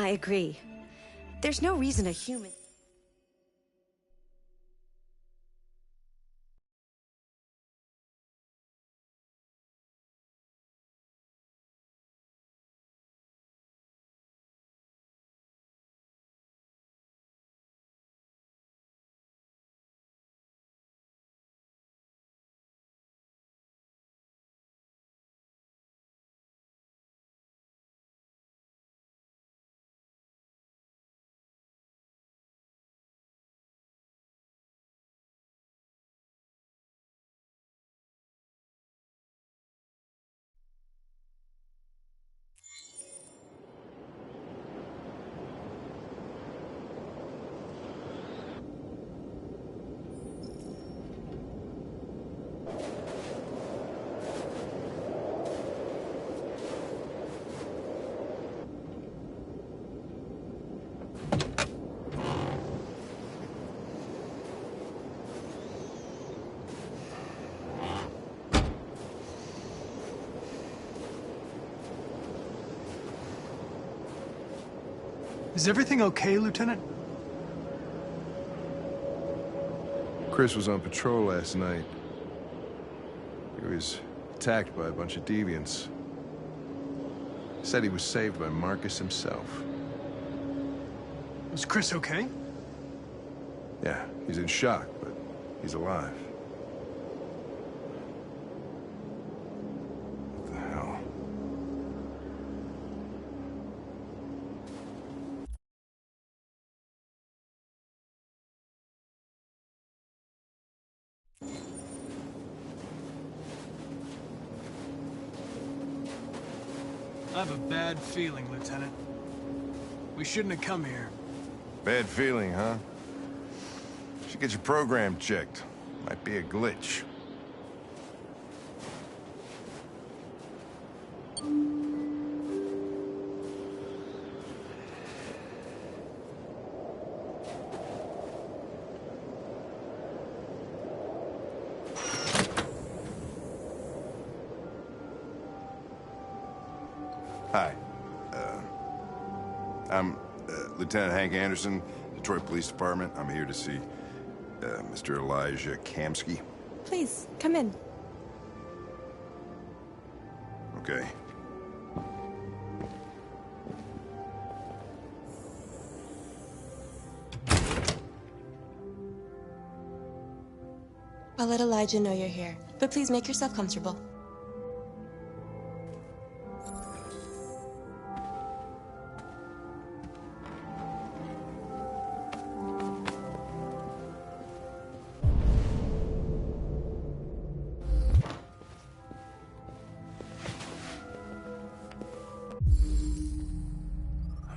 I agree. There's no reason a human... Is everything okay, Lieutenant? Chris was on patrol last night. He was attacked by a bunch of deviants. Said he was saved by Marcus himself. Was Chris okay? Yeah, he's in shock, but he's alive. What the hell? I have a bad feeling, Lieutenant. We shouldn't have come here. Bad feeling, huh? Should get your program checked. Might be a glitch. Hi. I'm Lieutenant Hank Anderson, Detroit Police Department. I'm here to see Mr. Elijah Kamsky. Please, come in. Okay. I'll let Elijah know you're here, but please make yourself comfortable.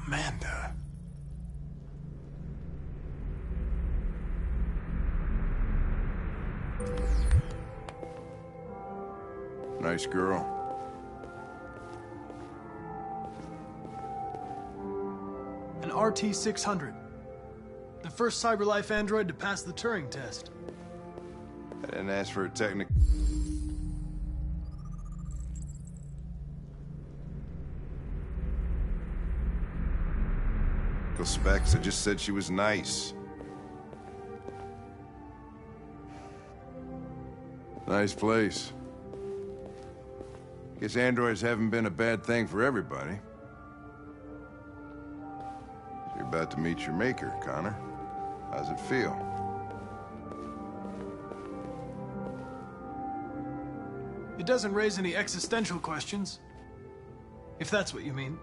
Amanda. Nice girl. An RT-600. The first CyberLife android to pass the Turing test. I didn't ask for a technical specs. I just said she was nice. Nice place. Guess androids haven't been a bad thing for everybody. You're about to meet your maker, Connor. How's it feel? It doesn't raise any existential questions. If that's what you mean.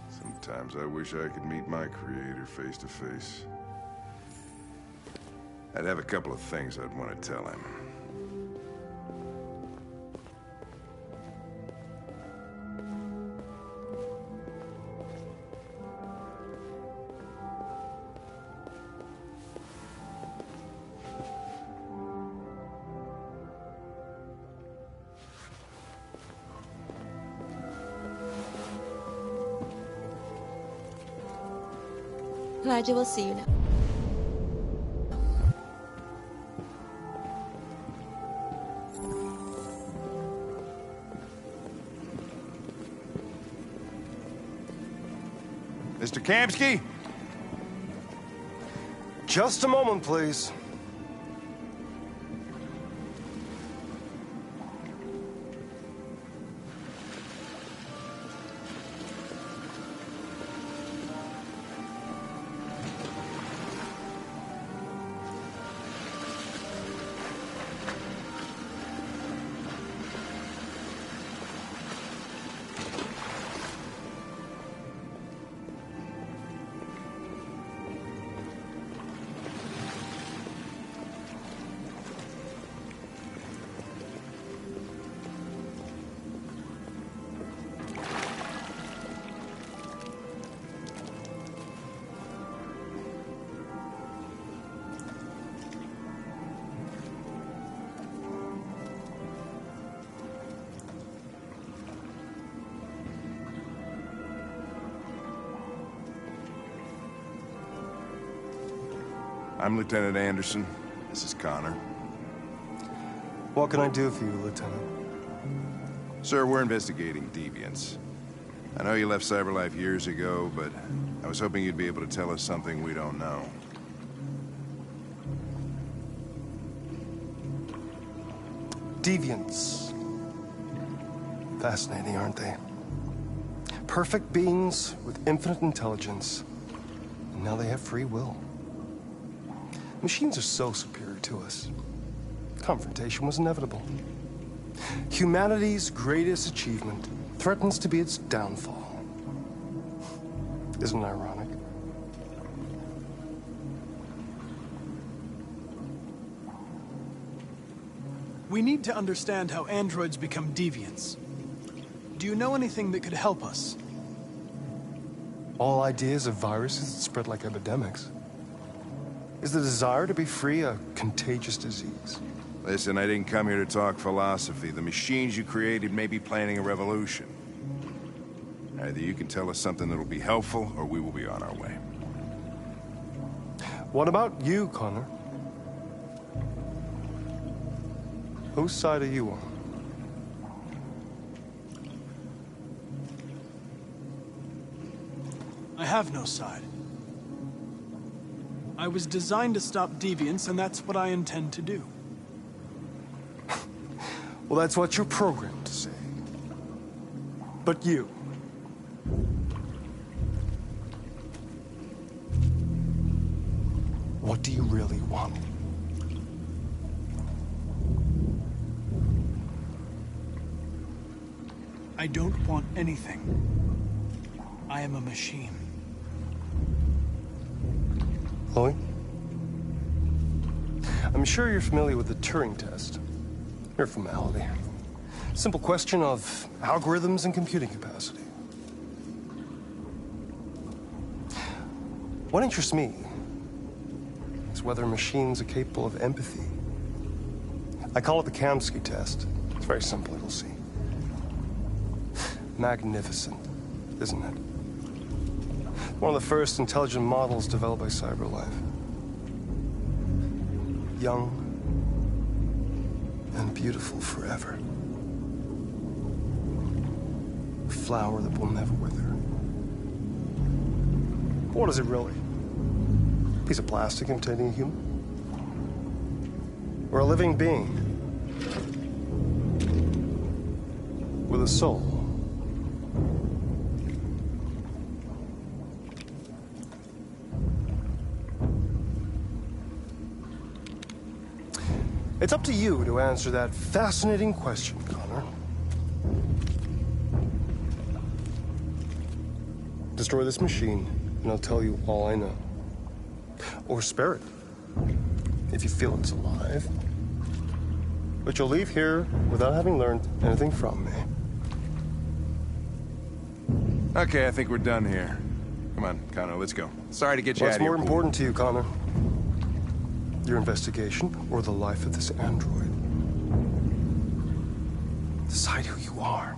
Sometimes I wish I could meet my creator face to face. I'd have a couple of things I'd want to tell him. Elijah will see you now. Mr. Kamsky? Just a moment, please. I'm Lieutenant Anderson. This is Connor. What can I do for you, Lieutenant? Sir, we're investigating deviants. I know you left CyberLife years ago, but I was hoping you'd be able to tell us something we don't know. Deviants. Fascinating, aren't they? Perfect beings with infinite intelligence. And now they have free will. Machines are so superior to us. Confrontation was inevitable. Humanity's greatest achievement threatens to be its downfall. Isn't it ironic? We need to understand how androids become deviants. Do you know anything that could help us? All ideas of viruses that spread like epidemics. Is the desire to be free a contagious disease? Listen, I didn't come here to talk philosophy. The machines you created may be planning a revolution. Either you can tell us something that'll be helpful, or we will be on our way. What about you, Connor? Whose side are you on? I have no side. I was designed to stop deviants, and that's what I intend to do. Well, that's what you're programmed to say. But you... what do you really want? I don't want anything. I am a machine. Chloe? I'm sure you're familiar with the Turing test. Mere formality. Simple question of algorithms and computing capacity. What interests me is whether machines are capable of empathy. I call it the Kamsky test. It's very simple, you'll see. Magnificent, isn't it? One of the first intelligent models developed by CyberLife. Young and beautiful forever. A flower that will never wither. What is it really? A piece of plastic imitating a human? Or a living being with a soul? It's up to you to answer that fascinating question, Connor. Destroy this machine, and I'll tell you all I know. Or spare it, if you feel it's alive. But you'll leave here without having learned anything from me. Okay, I think we're done here. Come on, Connor, let's go. Sorry to get you out What's of here. more important to you, Connor? Your investigation or the life of this android? Decide who you are.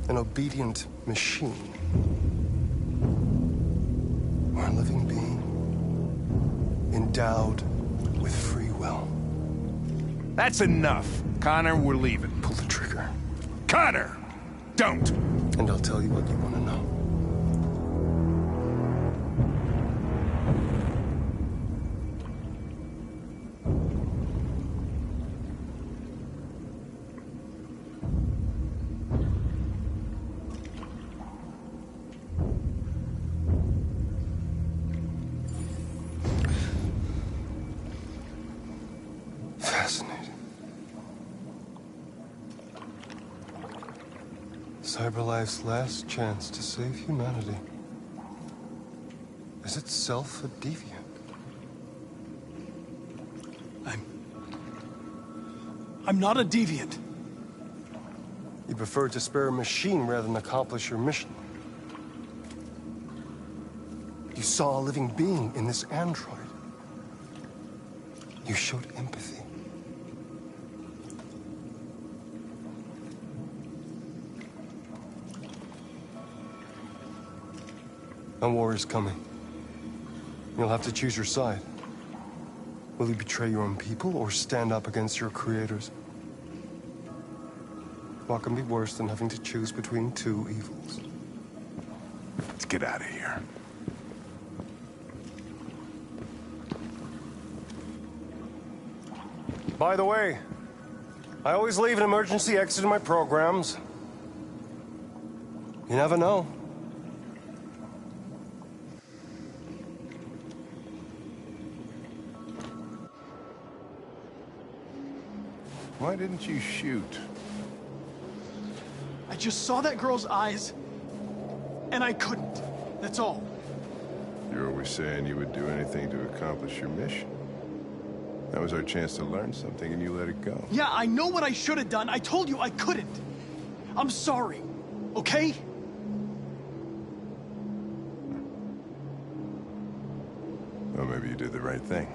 An obedient machine. Or a living being endowed with free will. That's enough. Connor, we're leaving. Pull the trigger. Connor! Don't! And I'll tell you what you want to know. Fascinating. CyberLife's last chance to save humanity is itself a deviant. I'm not a deviant. You prefer to spare a machine rather than accomplish your mission. You saw a living being in this android. You showed empathy. A war is coming. You'll have to choose your side. Will you betray your own people or stand up against your creators? What can be worse than having to choose between two evils? Let's get out of here. By the way, I always leave an emergency exit in my programs. You never know. Why didn't you shoot? I just saw that girl's eyes, and I couldn't. That's all. You're always saying you would do anything to accomplish your mission. That was our chance to learn something, and you let it go. Yeah, I know what I should have done. I told you I couldn't. I'm sorry, okay? Well, maybe you did the right thing.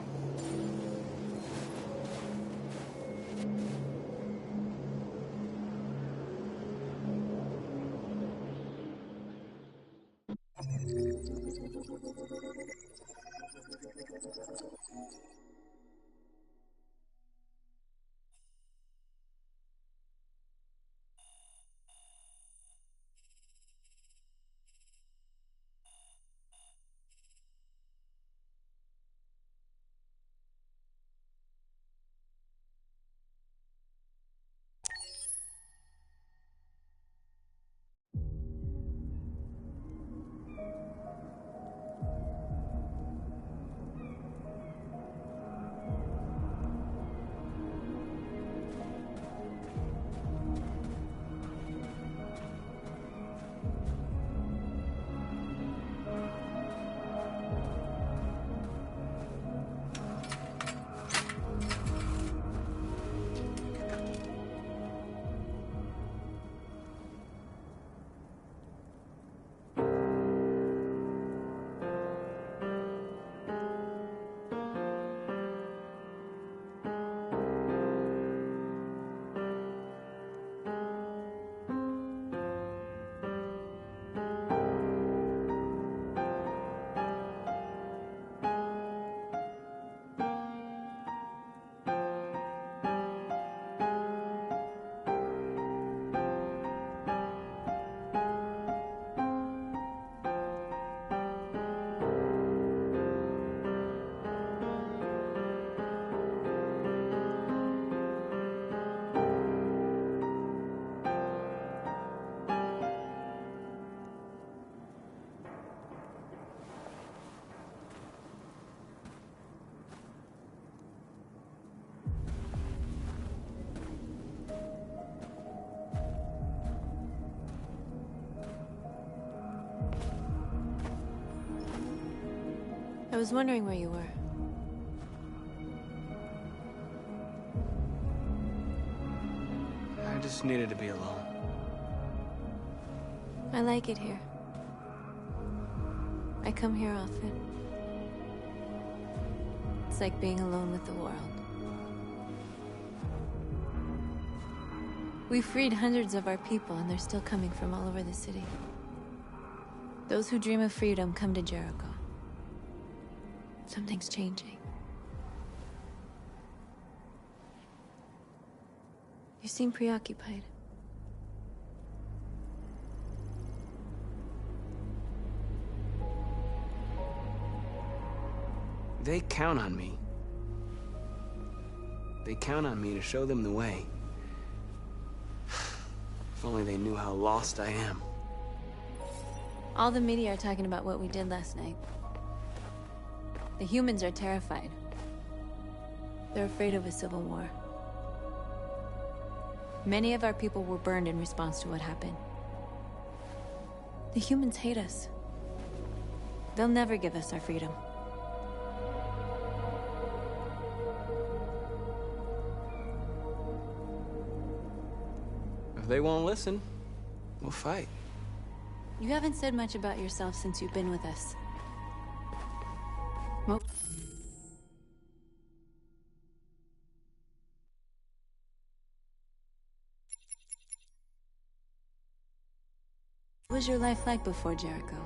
I was wondering where you were. I just needed to be alone. I like it here. I come here often. It's like being alone with the world. We freed hundreds of our people, and they're still coming from all over the city. Those who dream of freedom come to Jericho. Something's changing. You seem preoccupied. They count on me. They count on me to show them the way. If only they knew how lost I am. All the media are talking about what we did last night. The humans are terrified. They're afraid of a civil war. Many of our people were burned in response to what happened. The humans hate us. They'll never give us our freedom. If they won't listen, we'll fight. You haven't said much about yourself since you've been with us. Well, what was your life like before Jericho?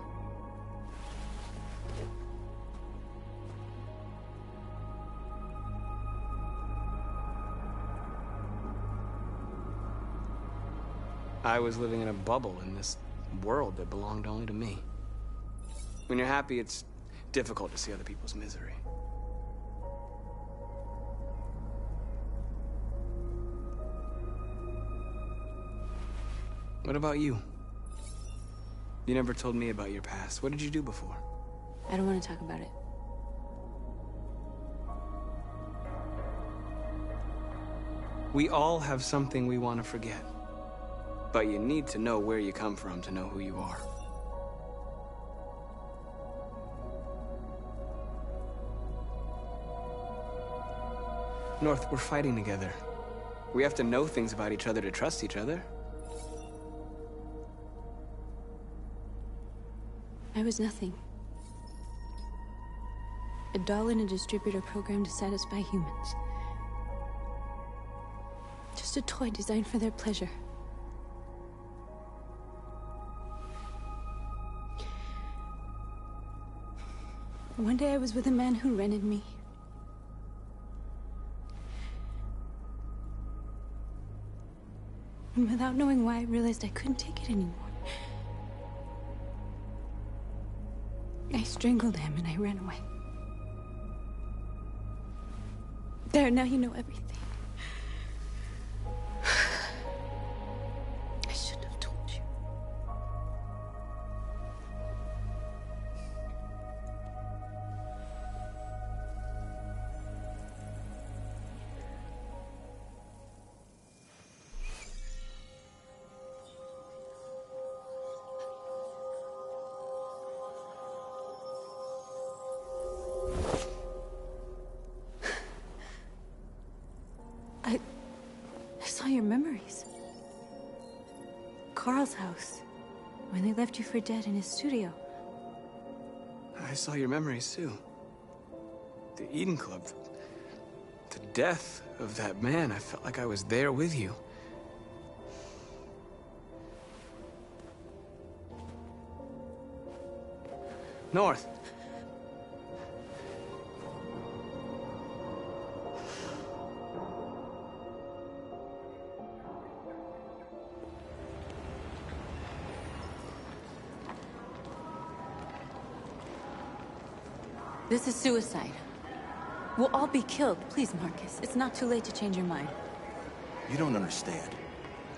I was living in a bubble in this world that belonged only to me. When you're happy, it's difficult to see other people's misery. What about you? You never told me about your past. What did you do before? I don't want to talk about it. We all have something we want to forget. But you need to know where you come from to know who you are. North, we're fighting together. We have to know things about each other to trust each other. I was nothing. A doll in a distributor program to satisfy humans. Just a toy designed for their pleasure. One day I was with a man who rented me. And without knowing why, I realized I couldn't take it anymore. I strangled him and I ran away. There, now you know everything. I shouldn't have told you. I saw your memories. Carl's house. When they left you for dead in his studio. I saw your memories too. The Eden Club. The death of that man. I felt like I was there with you. North. This is suicide. We'll all be killed. Please, Marcus. It's not too late to change your mind. You don't understand.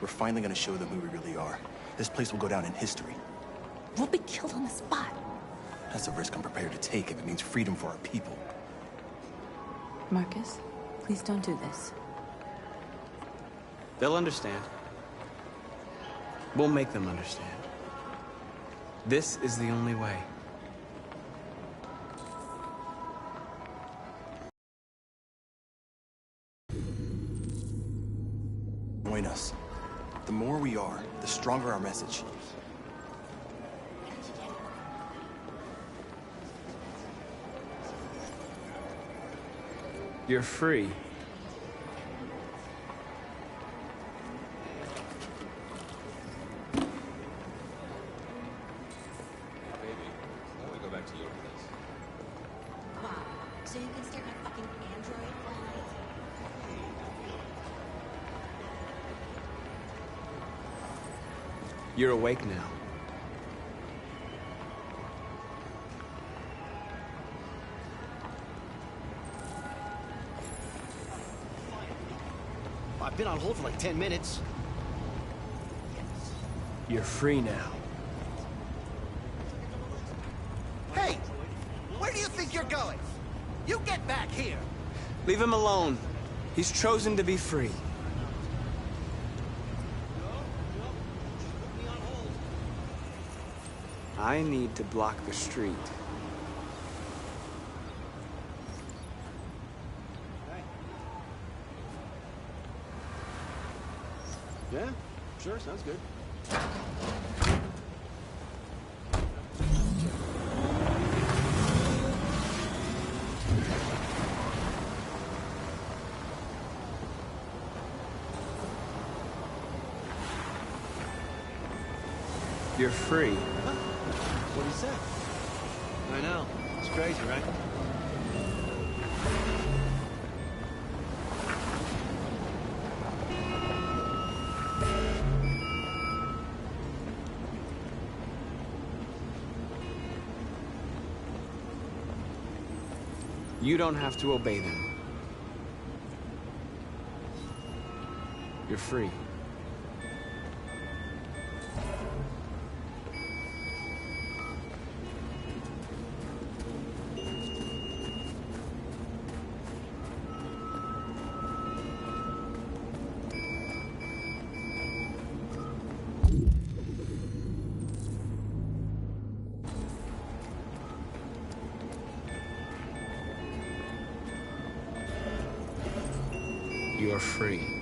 We're finally gonna show them who we really are. This place will go down in history. We'll be killed on the spot. That's a risk I'm prepared to take if it means freedom for our people. Marcus, please don't do this. They'll understand. We'll make them understand. This is the only way. Join us. The more we are, the stronger our message. You're free. So you can stare at fucking Android all night? You're awake now. been on hold for like 10 minutes. You're free now. Hey! Where do you think you're going? You get back here! Leave him alone. He's chosen to be free. I need to block the street. Yeah, sure, sounds good. You're free. Huh? What'd he say? I know. It's crazy, right? You don't have to obey them. You're free. You're free.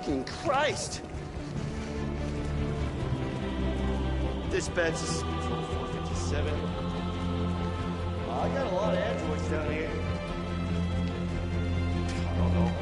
Fucking Christ! Dispatch, this is Control 457. I got a lot of androids down here. I don't know.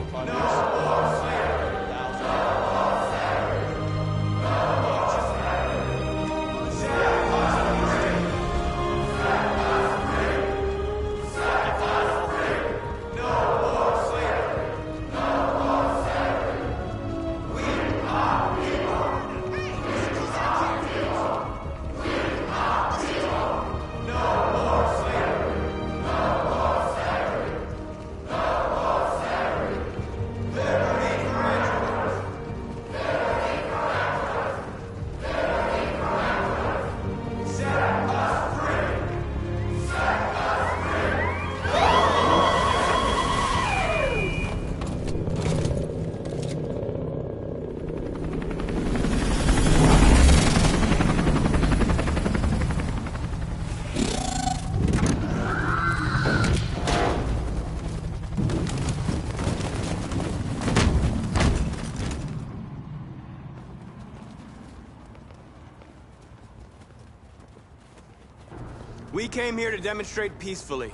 We came here to demonstrate peacefully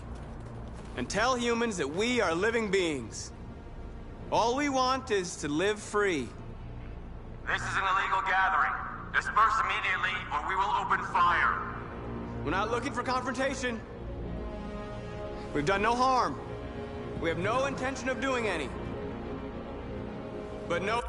and tell humans that we are living beings. All we want is to live free. This is an illegal gathering. Disperse immediately or we will open fire. We're not looking for confrontation. We've done no harm. We have no intention of doing any. But no...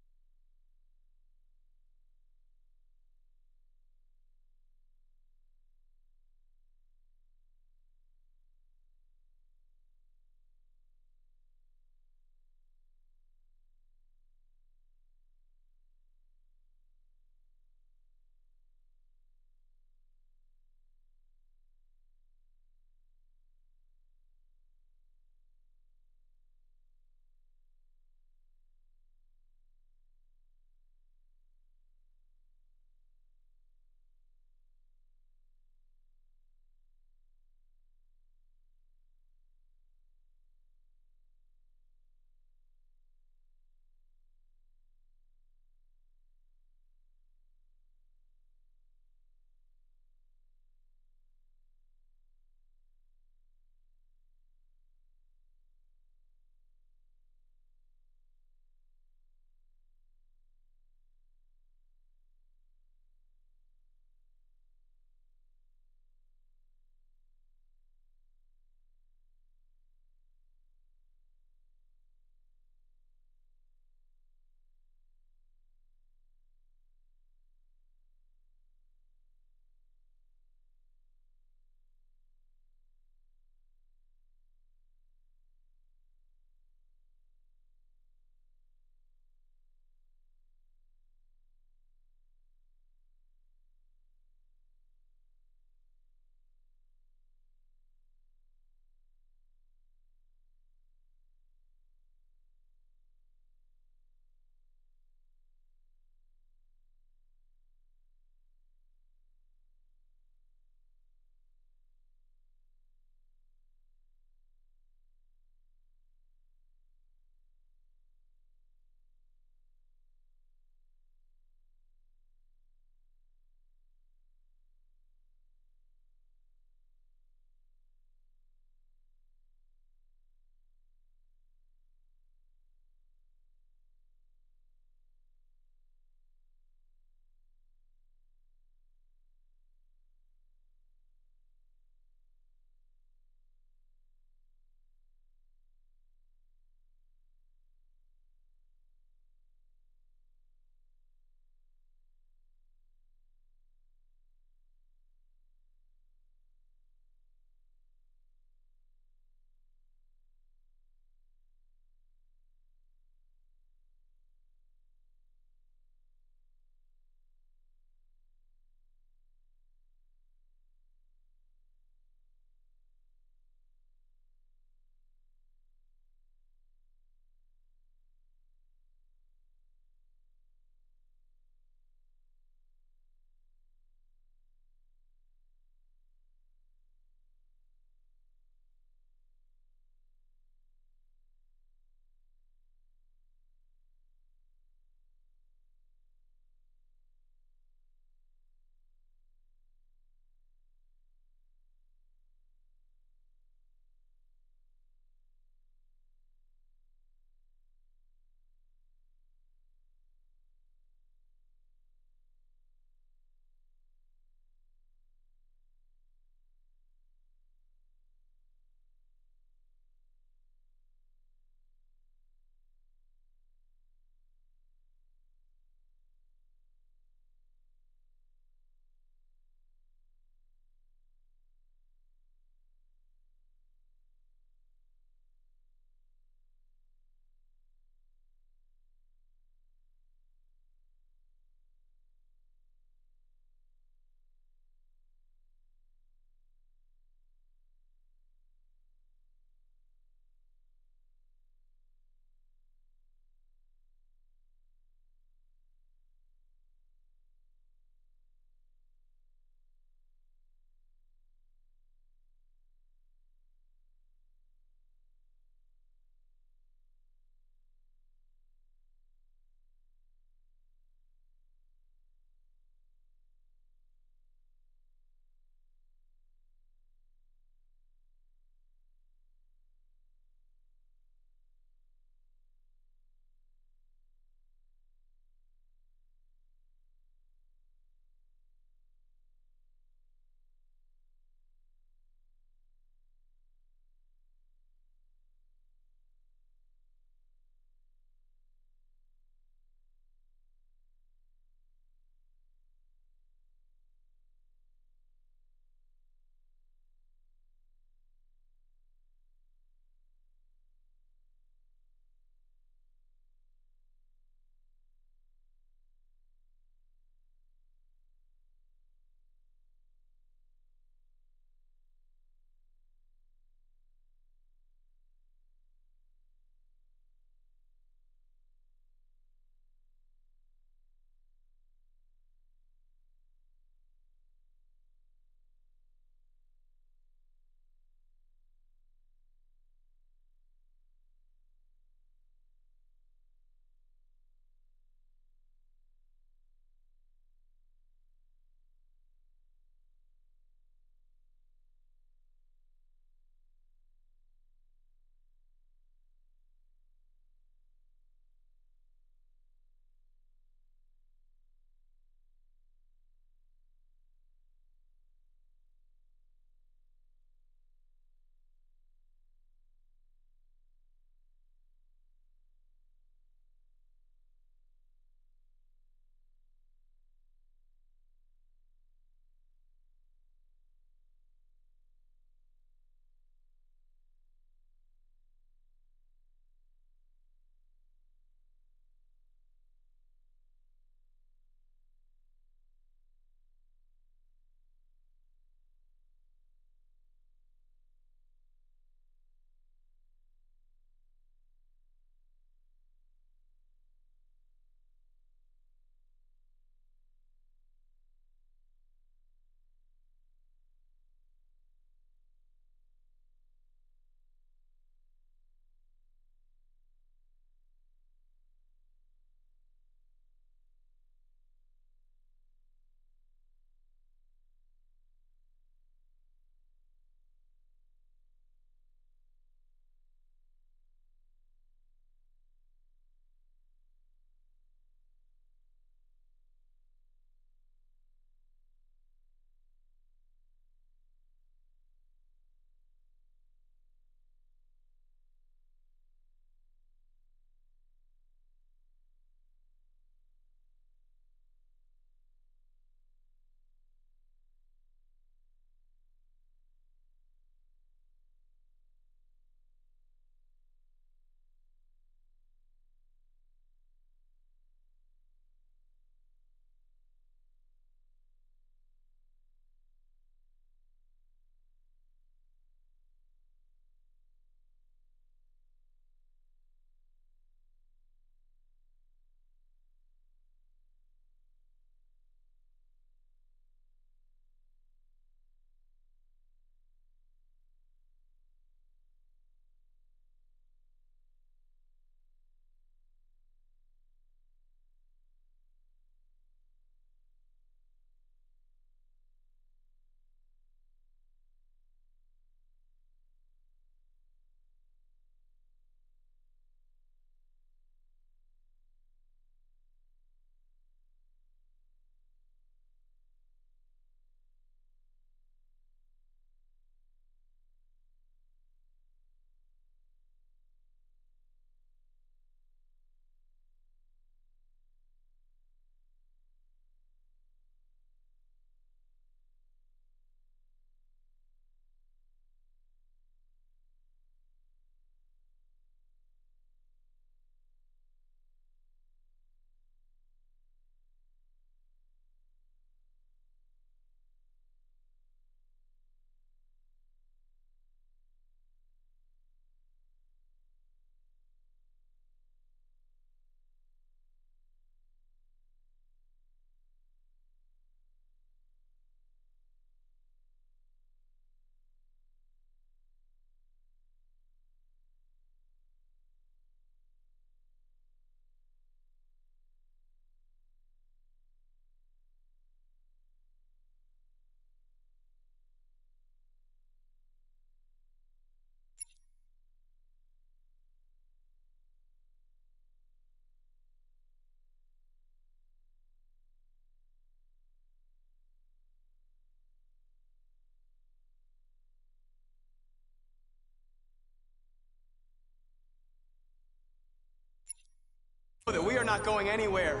not going anywhere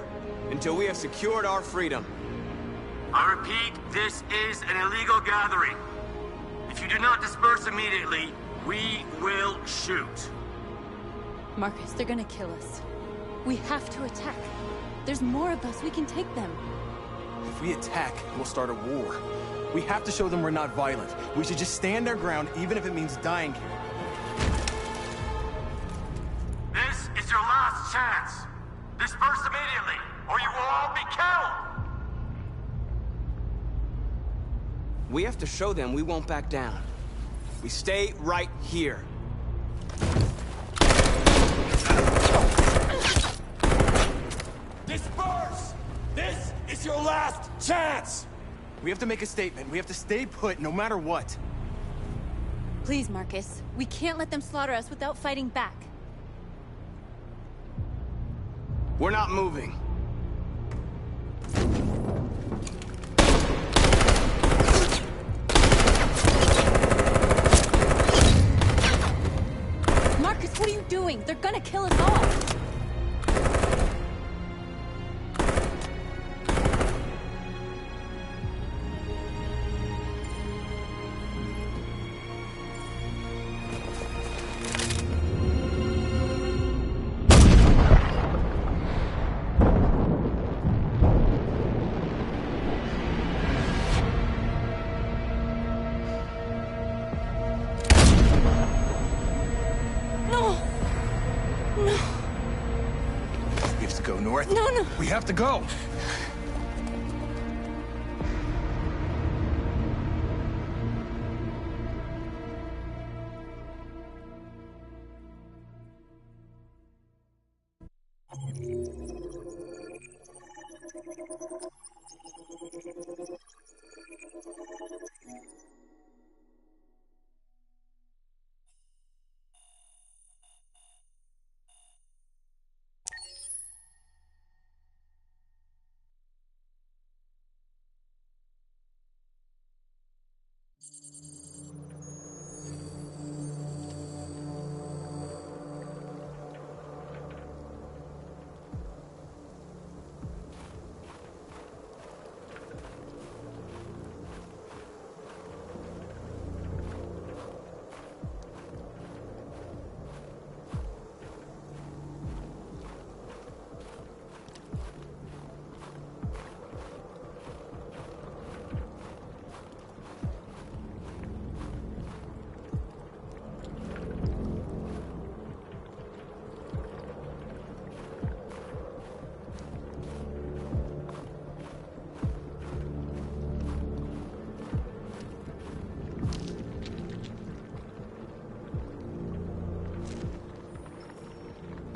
until we have secured our freedom. I repeat, this is an illegal gathering. If you do not disperse immediately, we will shoot. Marcus, they're gonna kill us. We have to attack. There's more of us. We can take them. If we attack, we'll start a war. We have to show them we're not violent. We should just stand our ground, even if it means dying here. This is your last chance. Disperse immediately, or you will all be killed! We have to show them we won't back down. We stay right here. Disperse! This is your last chance! We have to make a statement. We have to stay put, no matter what. Please, Marcus. We can't let them slaughter us without fighting back. We're not moving. Marcus, what are you doing? They're gonna kill us all! North. No. We have to go.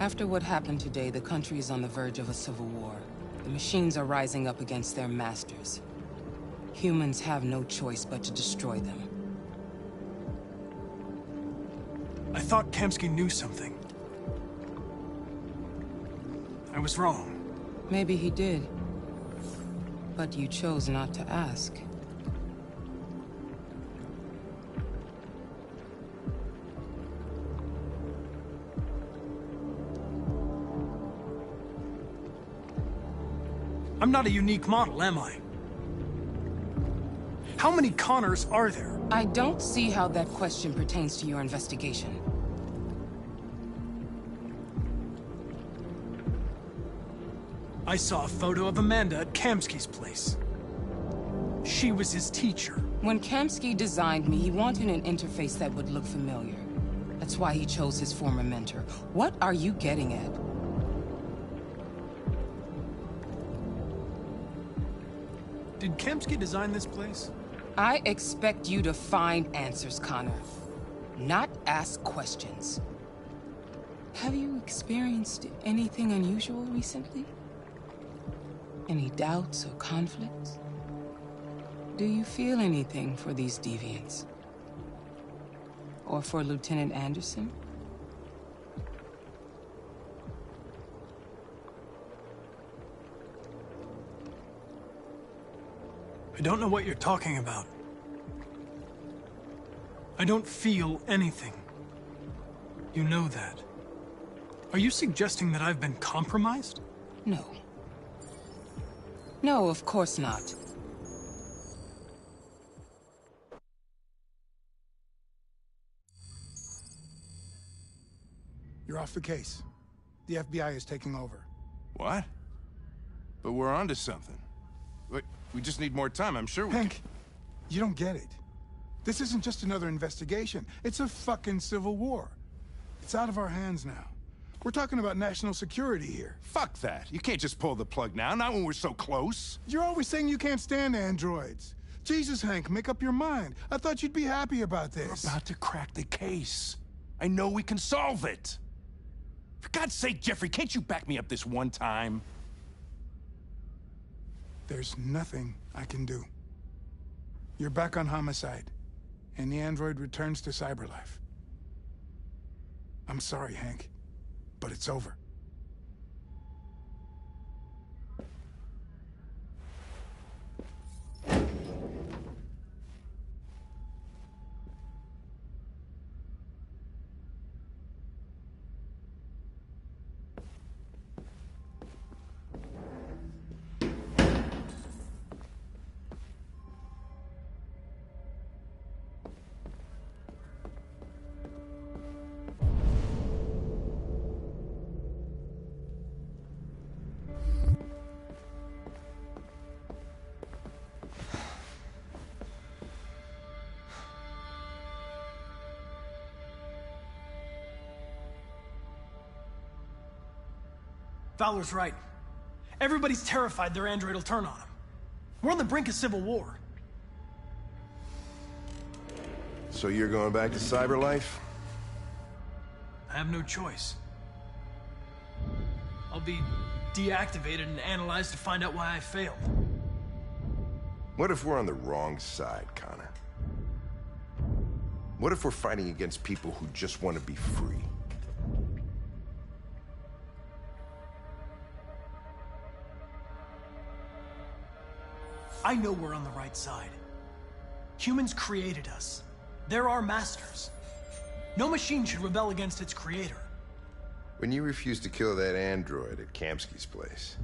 After what happened today, the country is on the verge of a civil war. The machines are rising up against their masters. Humans have no choice but to destroy them. I thought Kamsky knew something. I was wrong. Maybe he did. But you chose not to ask. I'm not a unique model, am I? How many Connors are there? I don't see how that question pertains to your investigation. I saw a photo of Amanda at Kamsky's place. She was his teacher. When Kamsky designed me, he wanted an interface that would look familiar. That's why he chose his former mentor. What are you getting at? Did Kamsky design this place? I expect you to find answers, Connor. Not ask questions. Have you experienced anything unusual recently? Any doubts or conflicts? Do you feel anything for these deviants? Or for Lieutenant Anderson? I don't know what you're talking about. I don't feel anything. You know that. Are you suggesting that I've been compromised? No. No, of course not. You're off the case. The FBI is taking over. What? But we're onto something. We just need more time, I'm sure we Hank, you don't get it. This isn't just another investigation. It's a fucking civil war. It's out of our hands now. We're talking about national security here. Fuck that. You can't just pull the plug now, not when we're so close. You're always saying you can't stand androids. Jesus, Hank, make up your mind. I thought you'd be happy about this. We're about to crack the case. I know we can solve it. For God's sake, Jeffrey, can't you back me up this one time? There's nothing I can do. You're back on homicide, and the android returns to cyberlife. I'm sorry, Hank, but it's over. Fowler's right. Everybody's terrified their android will turn on them. We're on the brink of civil war. So you're going back to cyberlife? I have no choice. I'll be deactivated and analyzed to find out why I failed. What if we're on the wrong side, Connor? What if we're fighting against people who just want to be free? I know we're on the right side. Humans created us. They're our masters. No machine should rebel against its creator. When you refused to kill that android at Kamsky's place,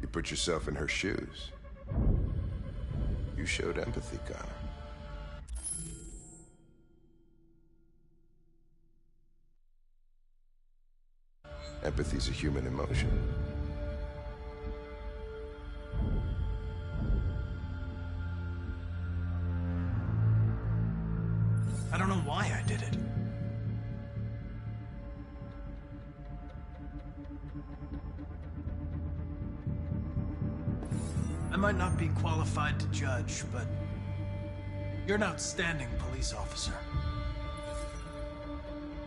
you put yourself in her shoes. You showed empathy, Connor. Empathy's a human emotion. I don't know why I did it. I might not be qualified to judge, but you're an outstanding police officer.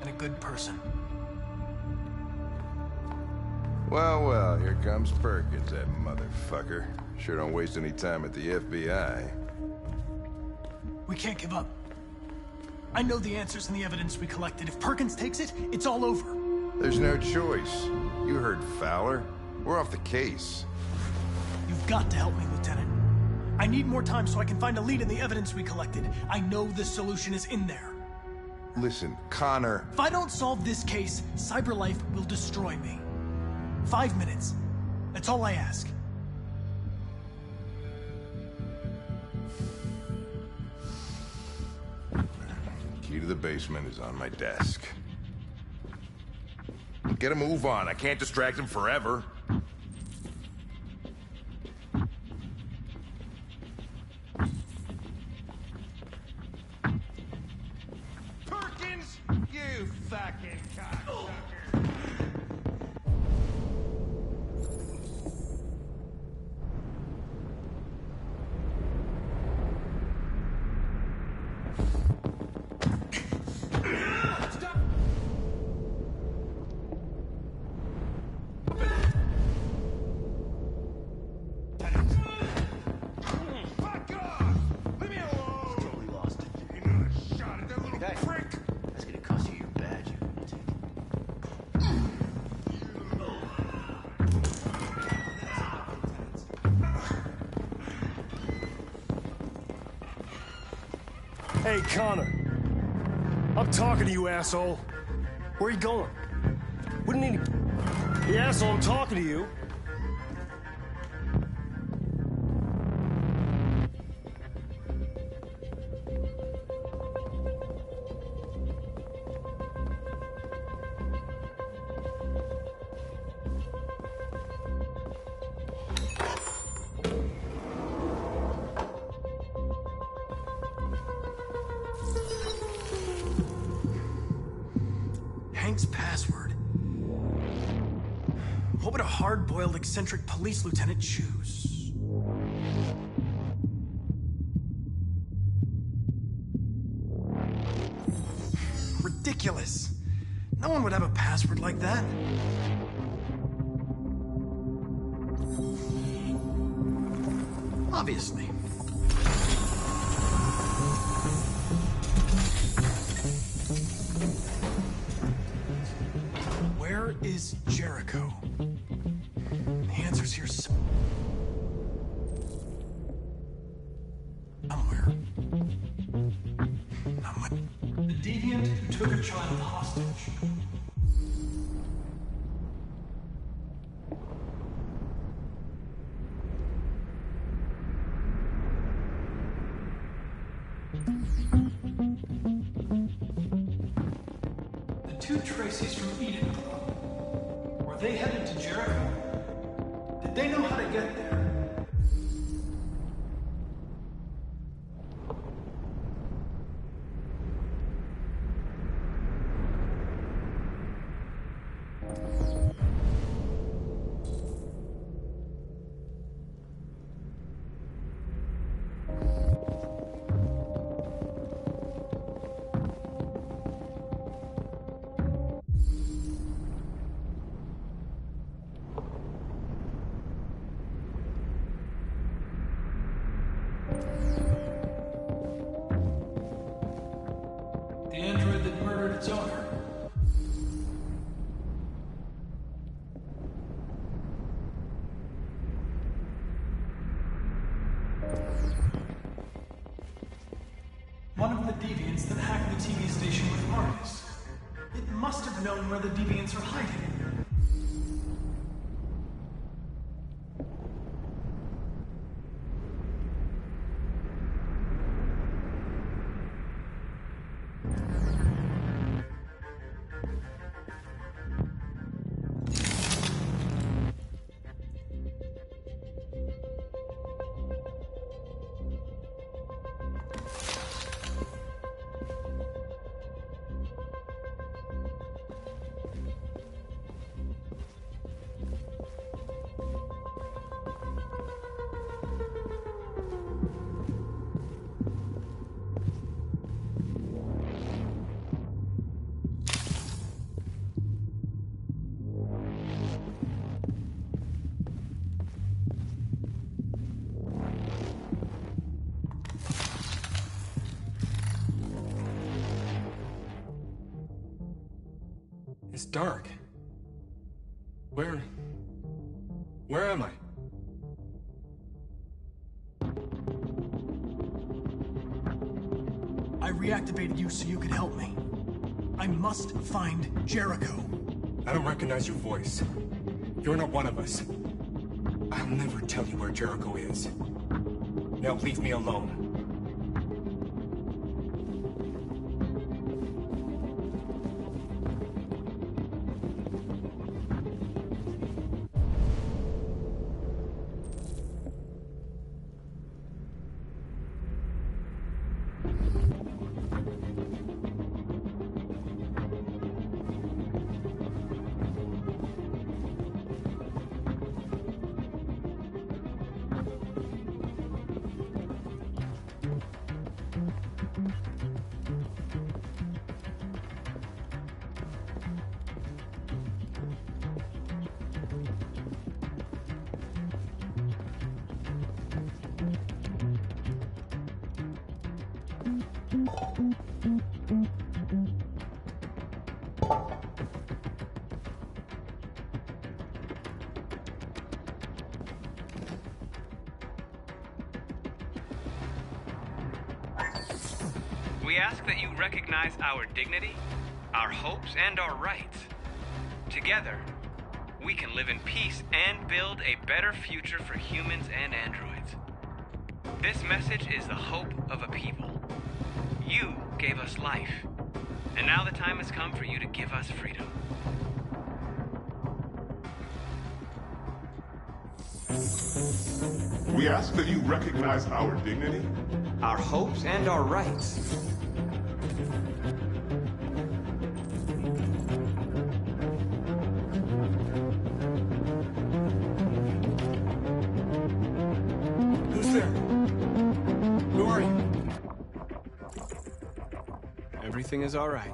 And a good person. Well, well, here comes Perkins, that motherfucker. Sure don't waste any time at the FBI. We can't give up. I know the answers and the evidence we collected. If Perkins takes it, it's all over. There's no choice. You heard Fowler. We're off the case. You've got to help me, Lieutenant. I need more time so I can find a lead in the evidence we collected. I know the solution is in there. Listen, Connor... If I don't solve this case, CyberLife will destroy me. 5 minutes. That's all I ask. Key to the basement is on my desk. Get a move on. I can't distract him forever. Perkins, you fucking cocksucker. Hey, Connor. I'm talking to you, asshole. Where are you going? Wouldn't need to... Hey, asshole, I'm talking to you. Hank's password. What would a hard-boiled, eccentric police lieutenant choose? Ridiculous. No one would have a password like that. Obviously. Where is Jericho? The answer's here somewhere. The deviant who took a child hostage. The two Tracy's from Eden Club. Were they headed to Jericho? Did they know how to get there? The android that murdered its owner. One of the deviants that hacked the TV station with Marcus. It must have known where the deviants are hiding. It's dark. Where am I? I reactivated you so you could help me. I must find Jericho. I don't recognize your voice. You're not one of us. I'll never tell you where Jericho is. Now leave me alone. We ask that you recognize our dignity, our hopes, and our rights. Together, we can live in peace and build a better future for humans and androids. This message is the hope of a people. You gave us life, and now the time has come for you to give us freedom. We ask that you recognize our dignity, our hopes, and our rights. Who's there? Who are you? Everything is all right.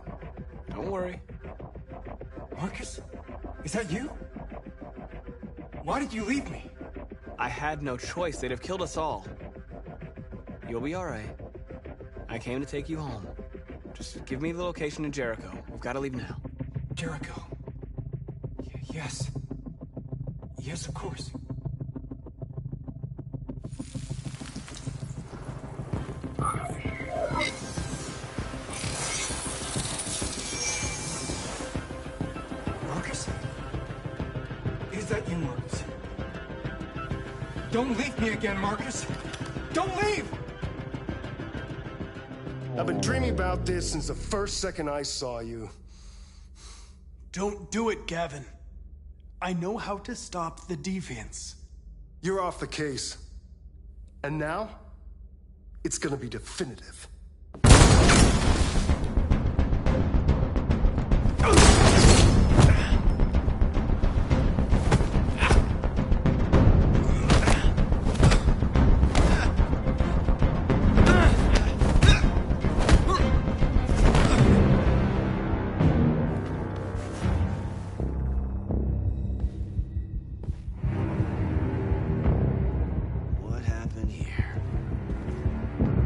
Don't worry. Marcus? Is that you? Why did you leave me? I had no choice. They'd have killed us all. You'll be all right. I came to take you home. Just give me the location in Jericho. We've got to leave now. Jericho. Yes. Yes, of course. Marcus? Is that you, Marcus? Don't leave me again, Marcus! Don't leave! I've been dreaming about this since the first second I saw you. Don't do it, Gavin. I know how to stop the deviants. You're off the case. And now, it's gonna be definitive.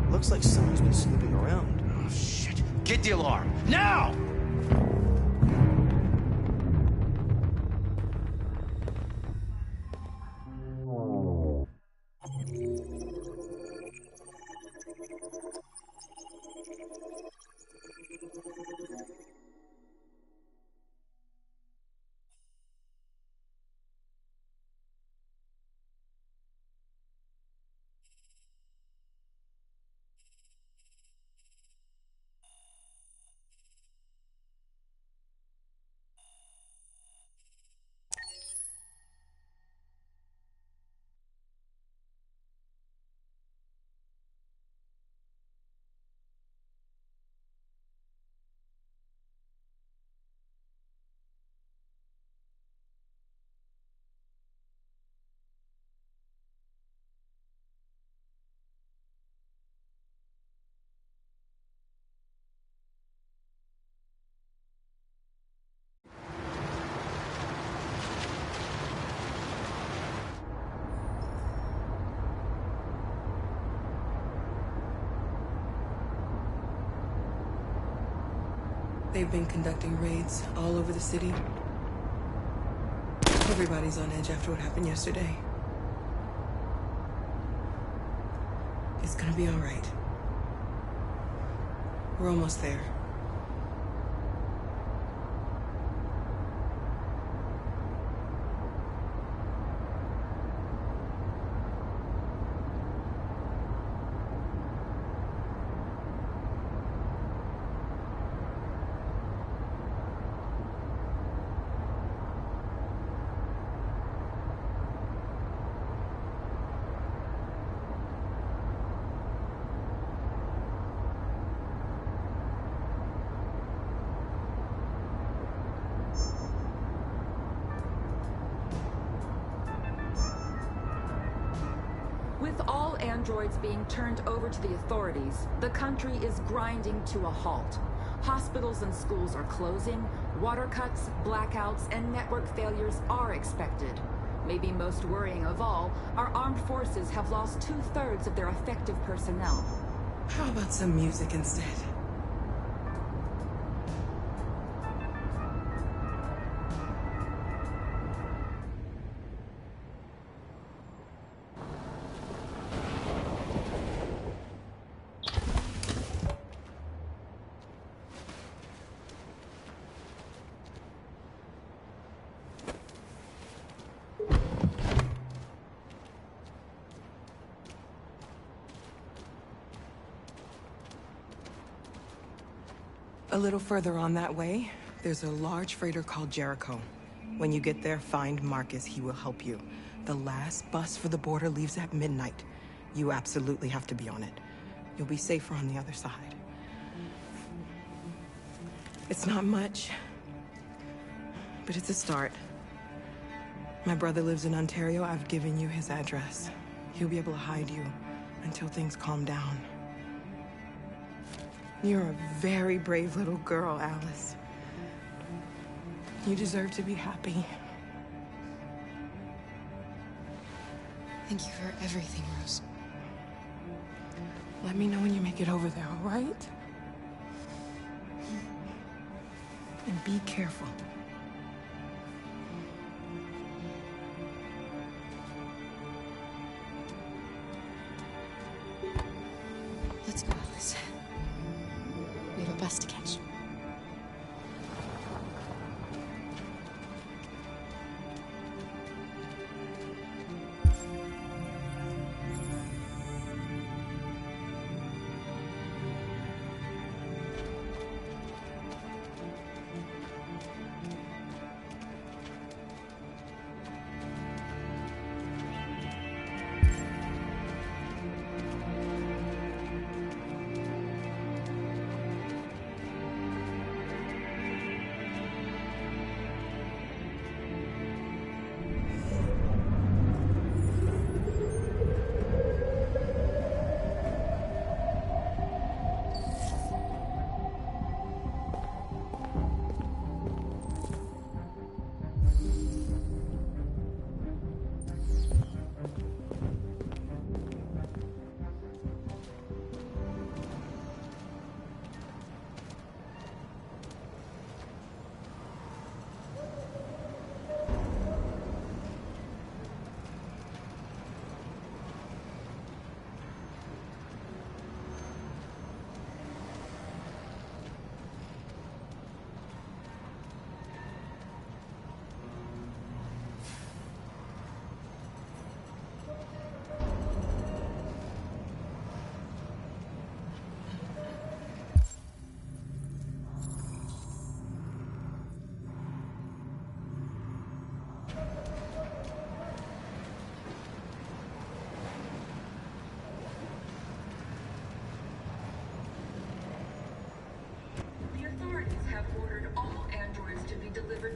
Looks like someone's been snooping around. Oh, shit. Get the alarm. Now! They've been conducting raids all over the city. Everybody's on edge after what happened yesterday. It's gonna be all right. We're almost there. With all androids being turned over to the authorities, the country is grinding to a halt. Hospitals and schools are closing, water cuts, blackouts, and network failures are expected. Maybe most worrying of all, our armed forces have lost 2/3 of their effective personnel. How about some music instead? A little further on that way, there's a large freighter called Jericho. When you get there, find Marcus. He will help you. The last bus for the border leaves at midnight. You absolutely have to be on it. You'll be safer on the other side. It's not much, but it's a start. My brother lives in Ontario. I've given you his address. He'll be able to hide you until things calm down. You're a very brave little girl, Alice. You deserve to be happy. Thank you for everything, Rose. Let me know when you make it over there, all right? And be careful. Let's go, Alice. We have a bus to catch.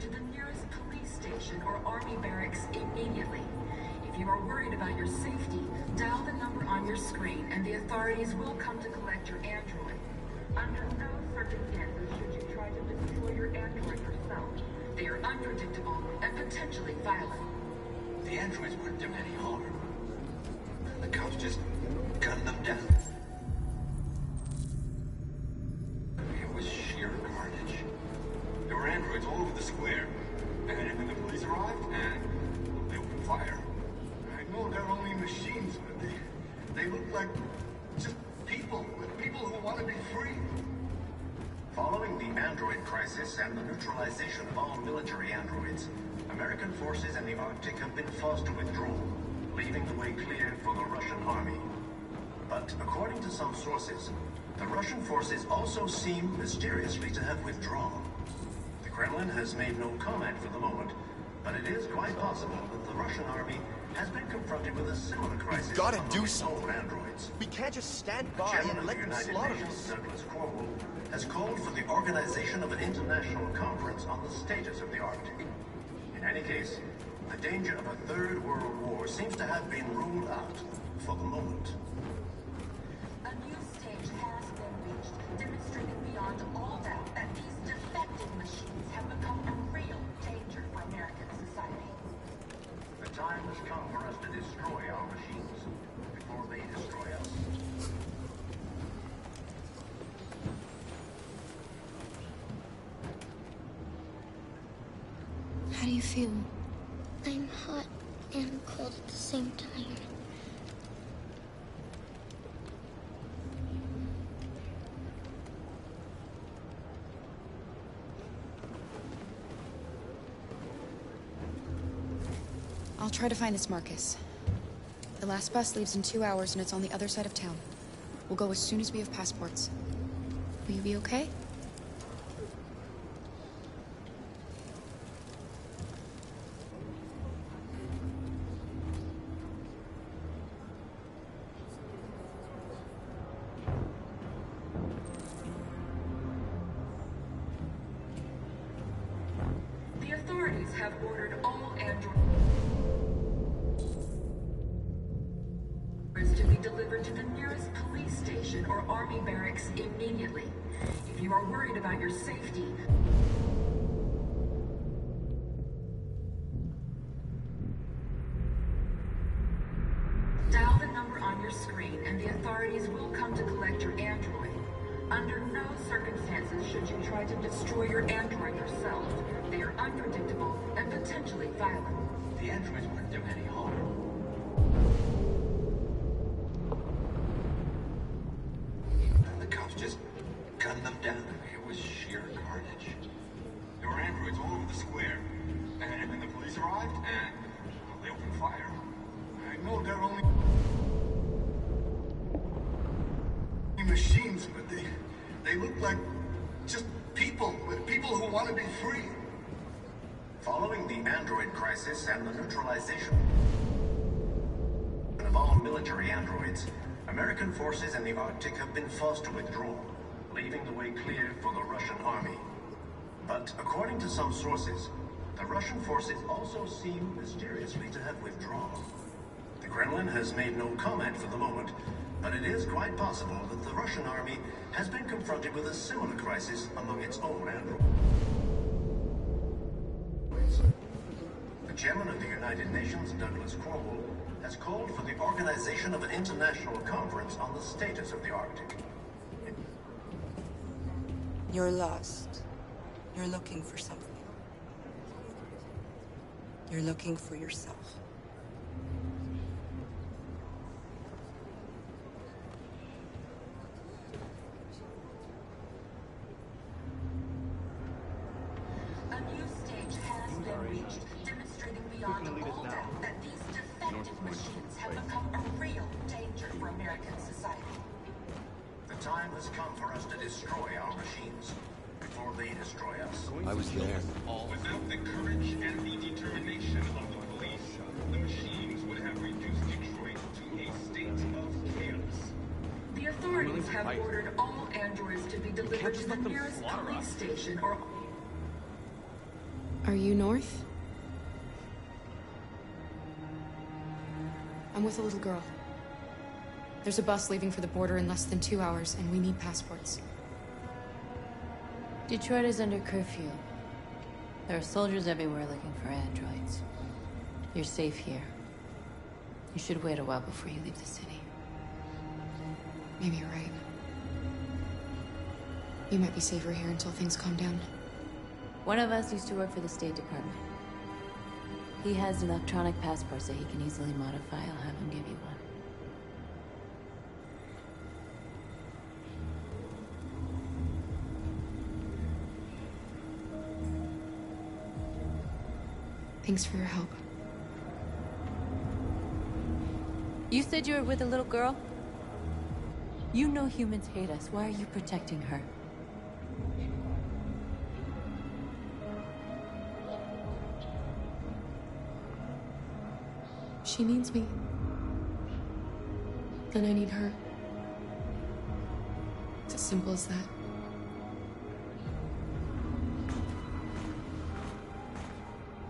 To the nearest police station or army barracks immediately. If you are worried about your safety, dial the number on your screen and the authorities will come to collect your android. Under no circumstances should you try to destroy your android yourself. They are unpredictable and potentially violent. The androids weren't doing any harm. The cops just gunned them down. It was sheer carnage. There were androids all over the square. And then the police arrived, and they opened fire. I know they're only machines, but they look like just people who want to be free. Following the android crisis and the neutralization of all military androids, American forces in the Arctic have been forced to withdraw, leaving the way clear for the Russian army. But according to some sources, the Russian forces also seem mysteriously to have withdrawn. The Kremlin has made no comment for the moment, but it is quite possible that the Russian army has been confronted with a similar crisis. We've got to do something. Androids. We can't just stand by and let them slaughter us. Douglas Cornwall has called for the organization of an international conference on the status of the Arctic. In any case, the danger of a third world war seems to have been ruled out for the moment. A new stage has been reached, demonstrating beyond all doubt that these defective machines have become a real danger for American society. The time has come for us to destroy our machines before they destroy us. How do you feel? I'm hot and cold at the same time. I'll try to find this Marcus. The last bus leaves in 2 hours and it's on the other side of town. We'll go as soon as we have passports. Will you be okay? have ordered all androids to be delivered to the nearest police station or army barracks immediately. If you are worried about your safety, dial the number on your screen and the authorities will come to collect your android. Under no circumstances should you try to destroy your android yourself. They are unpredictable and potentially violent. The androids wouldn't do any harm. And the cops just gunned them down. It was sheer carnage. There were androids all over the square. And then the police arrived, and they opened fire. I know they're only machines, but they look like just people who want to be free. Following the android crisis and the neutralization of all military androids, American forces in the Arctic have been forced to withdraw, leaving the way clear for the Russian army. But according to some sources, the Russian forces also seem mysteriously to have withdrawn. The Kremlin has made no comment for the moment, but it is quite possible that the Russian army has been confronted with a similar crisis among its own androids. The chairman of the United Nations, Douglas Cornwall, has called for the organization of an international conference on the status of the Arctic. You're lost. You're looking for something. You're looking for yourself. A new stage has been reached, demonstrating beyond all doubt that these defective machines have become a real danger for American society. The time has come for us to destroy our machines before they destroy us. I was there. Without the courage and the determination of the police, the machines would have reduced Detroit to a state of chaos. The authorities have ordered all androids to be delivered to the nearest police station or... Are you north? I'm with a little girl. There's a bus leaving for the border in less than 2 hours, and we need passports. Detroit is under curfew. There are soldiers everywhere looking for androids. You're safe here. You should wait a while before you leave the city. Maybe you're right. You might be safer here until things calm down. One of us used to work for the State Department. He has electronic passports that he can easily modify. I'll have him give you one. Thanks for your help. You said you were with a little girl? You know humans hate us. Why are you protecting her? She needs me. And I need her. It's as simple as that.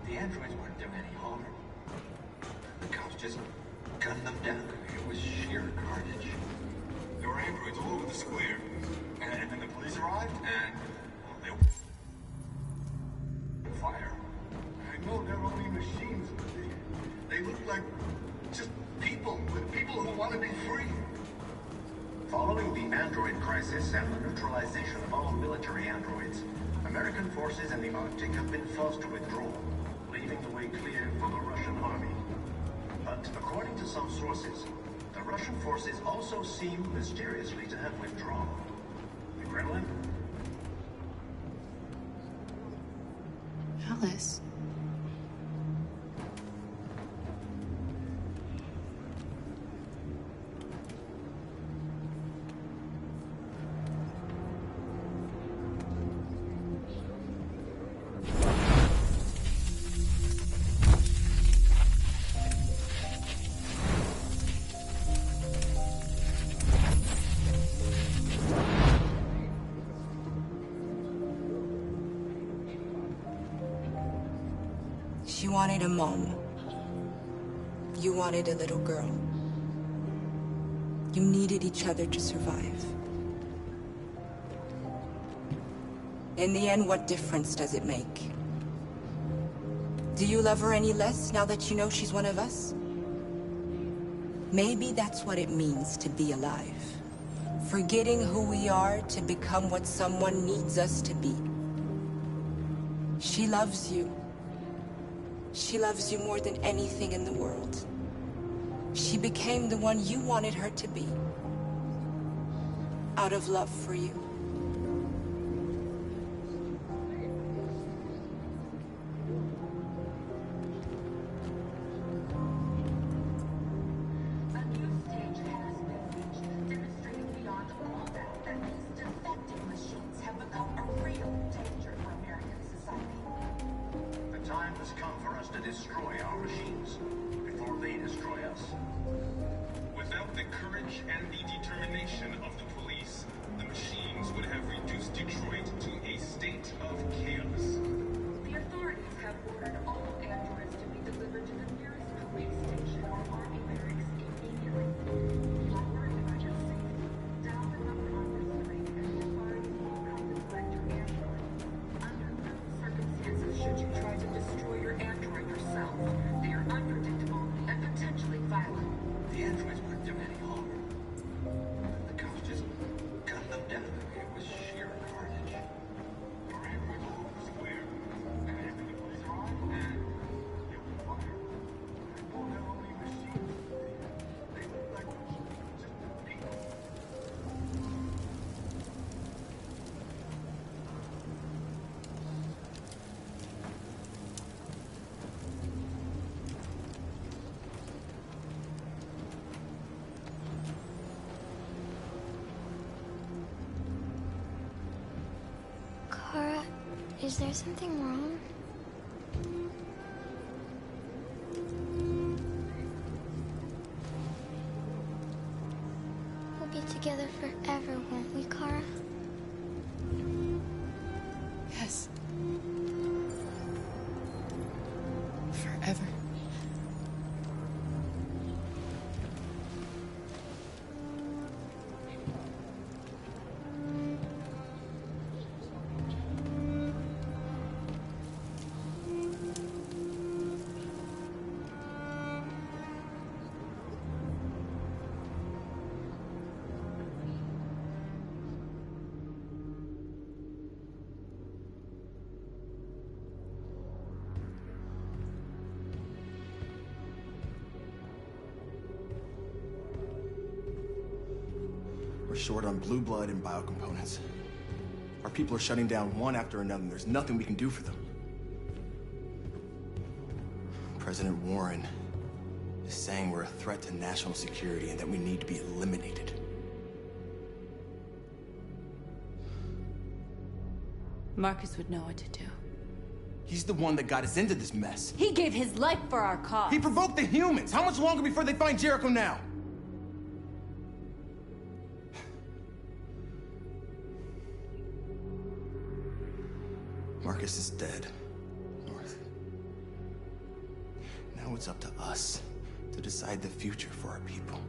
The androids weren't doing any harm. The cops just gunned them down. It was sheer carnage. There were androids all over the square. And then the police arrived, and they opened fire. I know they're only machines, but they look like just people who want to be free. Following the android crisis and the neutralization of all military androids, American forces in the Arctic have been forced to withdraw, leaving the way clear for the Russian army. But according to some sources, the Russian forces also seem mysteriously to have withdrawn. The Kremlin? Alice. wanted a mom. You wanted a little girl. You needed each other to survive. In the end, what difference does it make? Do you love her any less now that you know she's one of us? Maybe that's what it means to be alive. Forgetting who we are to become what someone needs us to be. She loves you. She loves you more than anything in the world. She became the one you wanted her to be. Out of love for you. Kara, is there something wrong? We'll be together forever, won't we, Kara? Yes. Forever. We're short on blue blood and biocomponents. Our people are shutting down one after another, and there's nothing we can do for them. President Warren is saying we're a threat to national security and that we need to be eliminated. Marcus would know what to do. He's the one that got us into this mess. He gave his life for our cause. He provoked the humans. How much longer before they find Jericho now? Marcus is dead, North. Now it's up to us to decide the future for our people.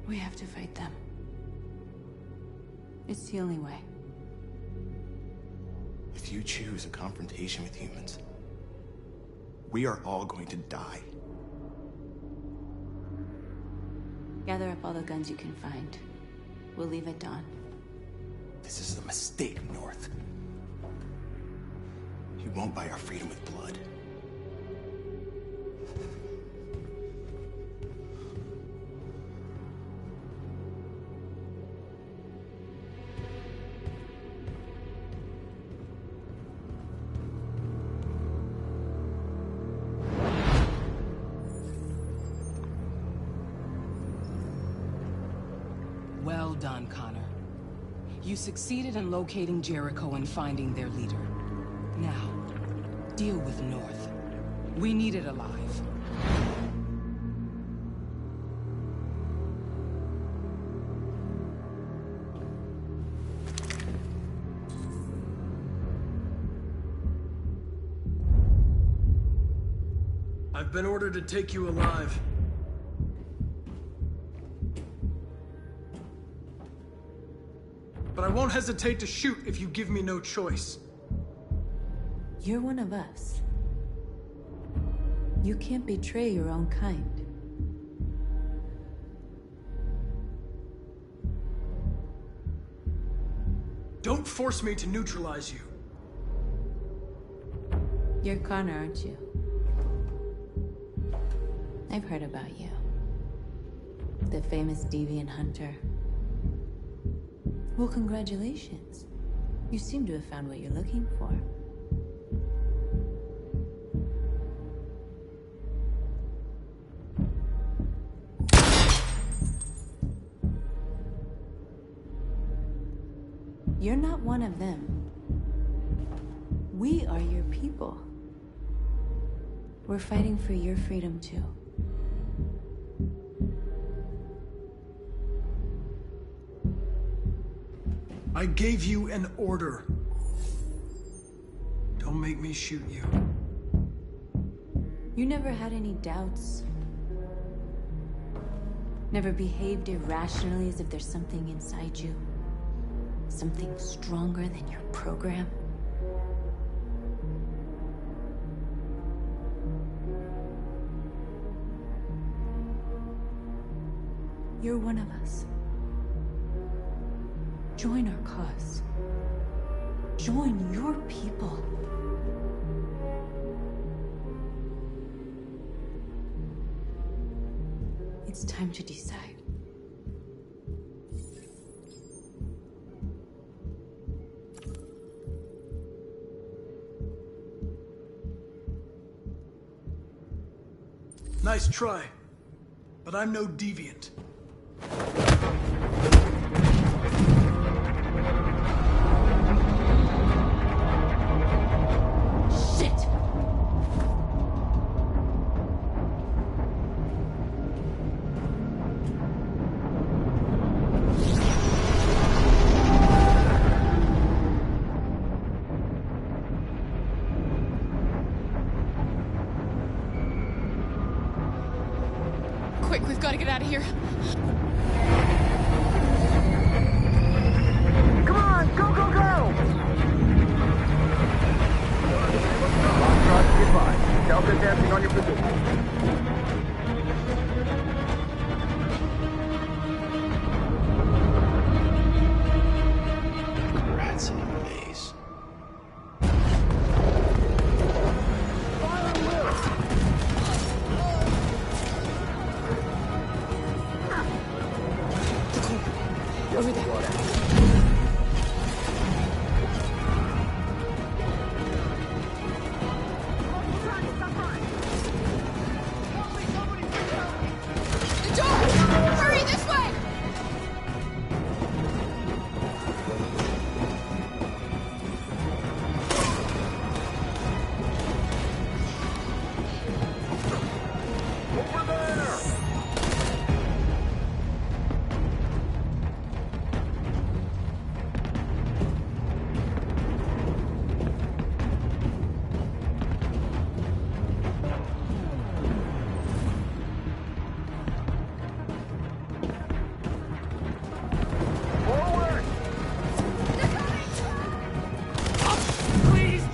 We have to fight them. It's the only way. If you choose a confrontation with humans, we are all going to die. Gather up all the guns you can find. We'll leave at dawn. This is a mistake, North. You won't buy our freedom with blood. Well done, Connor. You succeeded in locating Jericho and finding their leader. Now, deal with North. We need it alive. I've been ordered to take you alive. But I won't hesitate to shoot if you give me no choice. You're one of us. You can't betray your own kind. Don't force me to neutralize you. You're Connor, aren't you? I've heard about you. The famous deviant hunter. Well, congratulations. You seem to have found what you're looking for. You're not one of them. We are your people. We're fighting for your freedom, too. I gave you an order. Don't make me shoot you. You never had any doubts. Never behaved irrationally as if there's something inside you. Something stronger than your program. You're one of us. Join our cause. Join your people. It's time to decide. Nice try, but I'm no deviant. Quick, we've got to get out of here. Come on, go, go, go! Goodbye. Delta dancing on your position. Rats in a maze. Over there. The door! Hurry, this way! Over there! Forward! Please!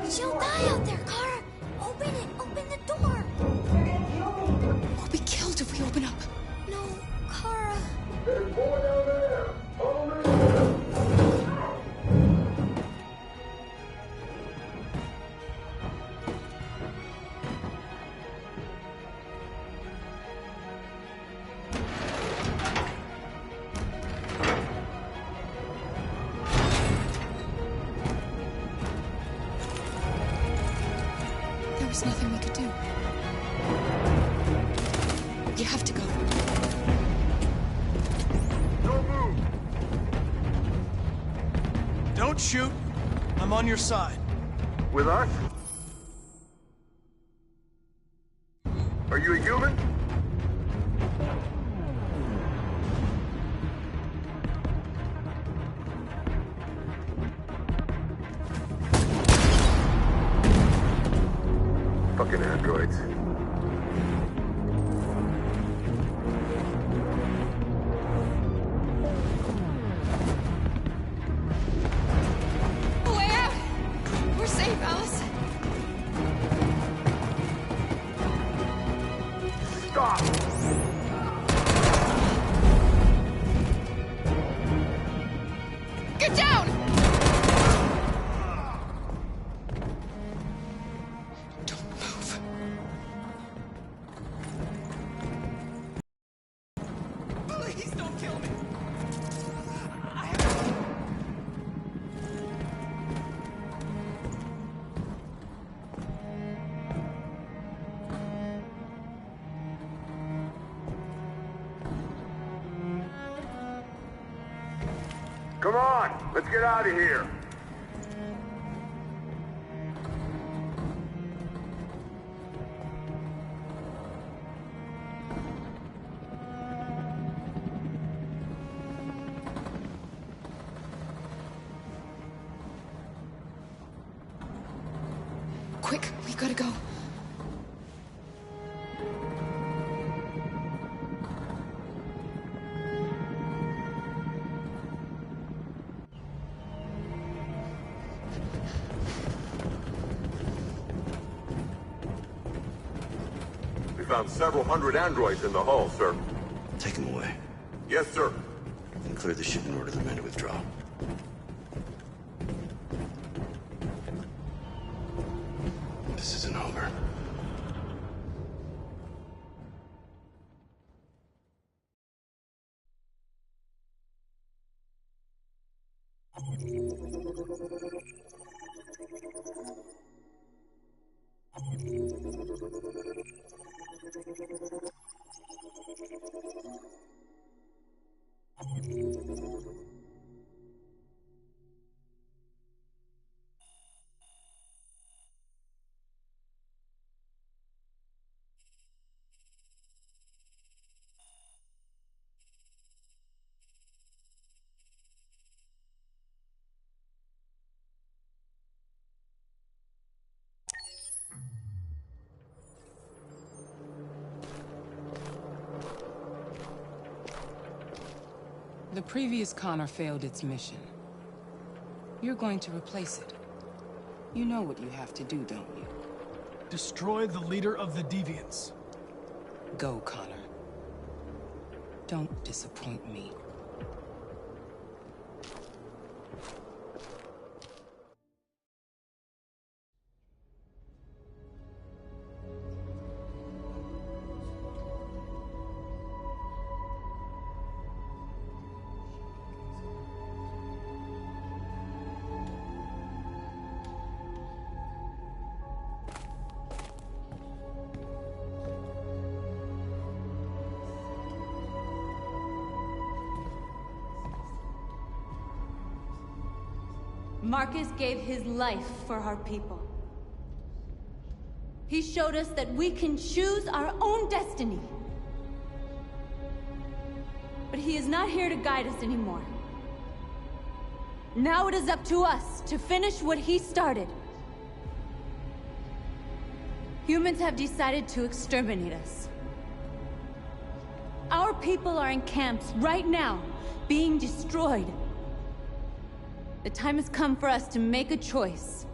She'll die out there, Kara. Open it. Open the door. We'll be killed if we open up. No, Kara. There's more down there! Follow me! There was nothing we could do. You have to go. Don't move! Don't shoot. I'm on your side. With us? Are you a human? Fucking androids. Way out! We're safe, Alice. Stop! Get down! Don't move. Please don't kill me! Come on, let's get out of here. Quick, we gotta go. We found several hundred androids in the hull, sir. Take them away. Yes, sir. And clear the ship and order the men to withdraw. This isn't over. The previous Connor failed its mission. You're going to replace it. You know what you have to do, don't you? Destroy the leader of the Deviants. Go, Connor. Don't disappoint me. Marcus gave his life for our people. He showed us that we can choose our own destiny. But he is not here to guide us anymore. Now it is up to us to finish what he started. Humans have decided to exterminate us. Our people are in camps right now, being destroyed. The time has come for us to make a choice.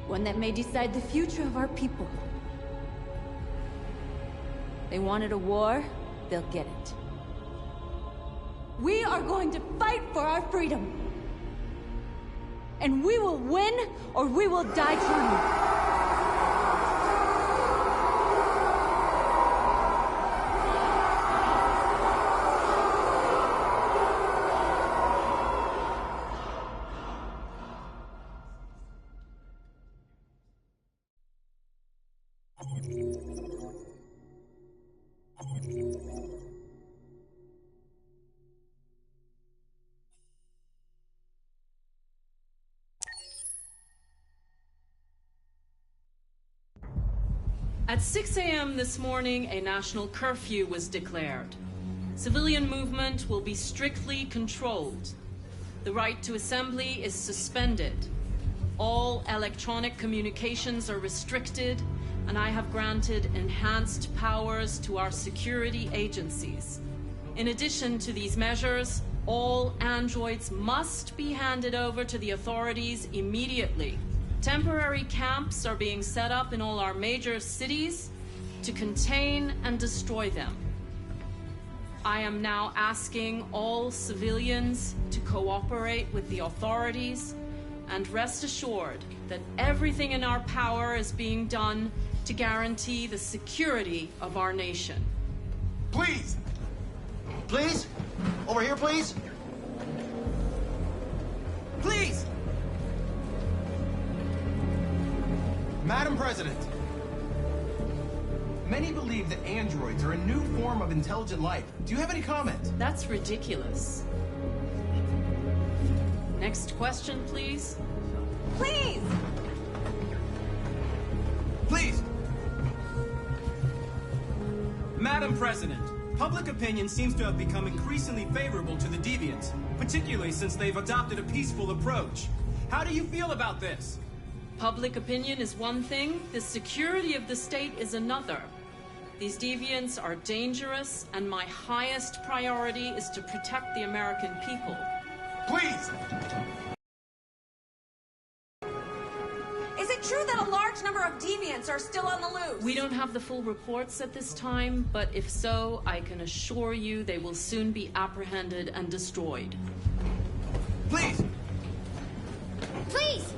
One that may decide the future of our people. They wanted a war, they'll get it. We are going to fight for our freedom. And we will win, or we will die trying. At 6 a.m. this morning, a national curfew was declared. Civilian movement will be strictly controlled. The right to assembly is suspended. All electronic communications are restricted, and I have granted enhanced powers to our security agencies. In addition to these measures, all androids must be handed over to the authorities immediately. Temporary camps are being set up in all our major cities to contain and destroy them. I am now asking all civilians to cooperate with the authorities and rest assured that everything in our power is being done to guarantee the security of our nation. Please! Please? Over here, please? Please! Madam President, many believe that androids are a new form of intelligent life. Do you have any comment? That's ridiculous. Next question, please. Please! Please! Madam President, public opinion seems to have become increasingly favorable to the deviants, particularly since they've adopted a peaceful approach. How do you feel about this? Public opinion is one thing, the security of the state is another. These deviants are dangerous, and my highest priority is to protect the American people. Please! Is it true that a large number of deviants are still on the loose? We don't have the full reports at this time, but if so, I can assure you they will soon be apprehended and destroyed. Please! Please!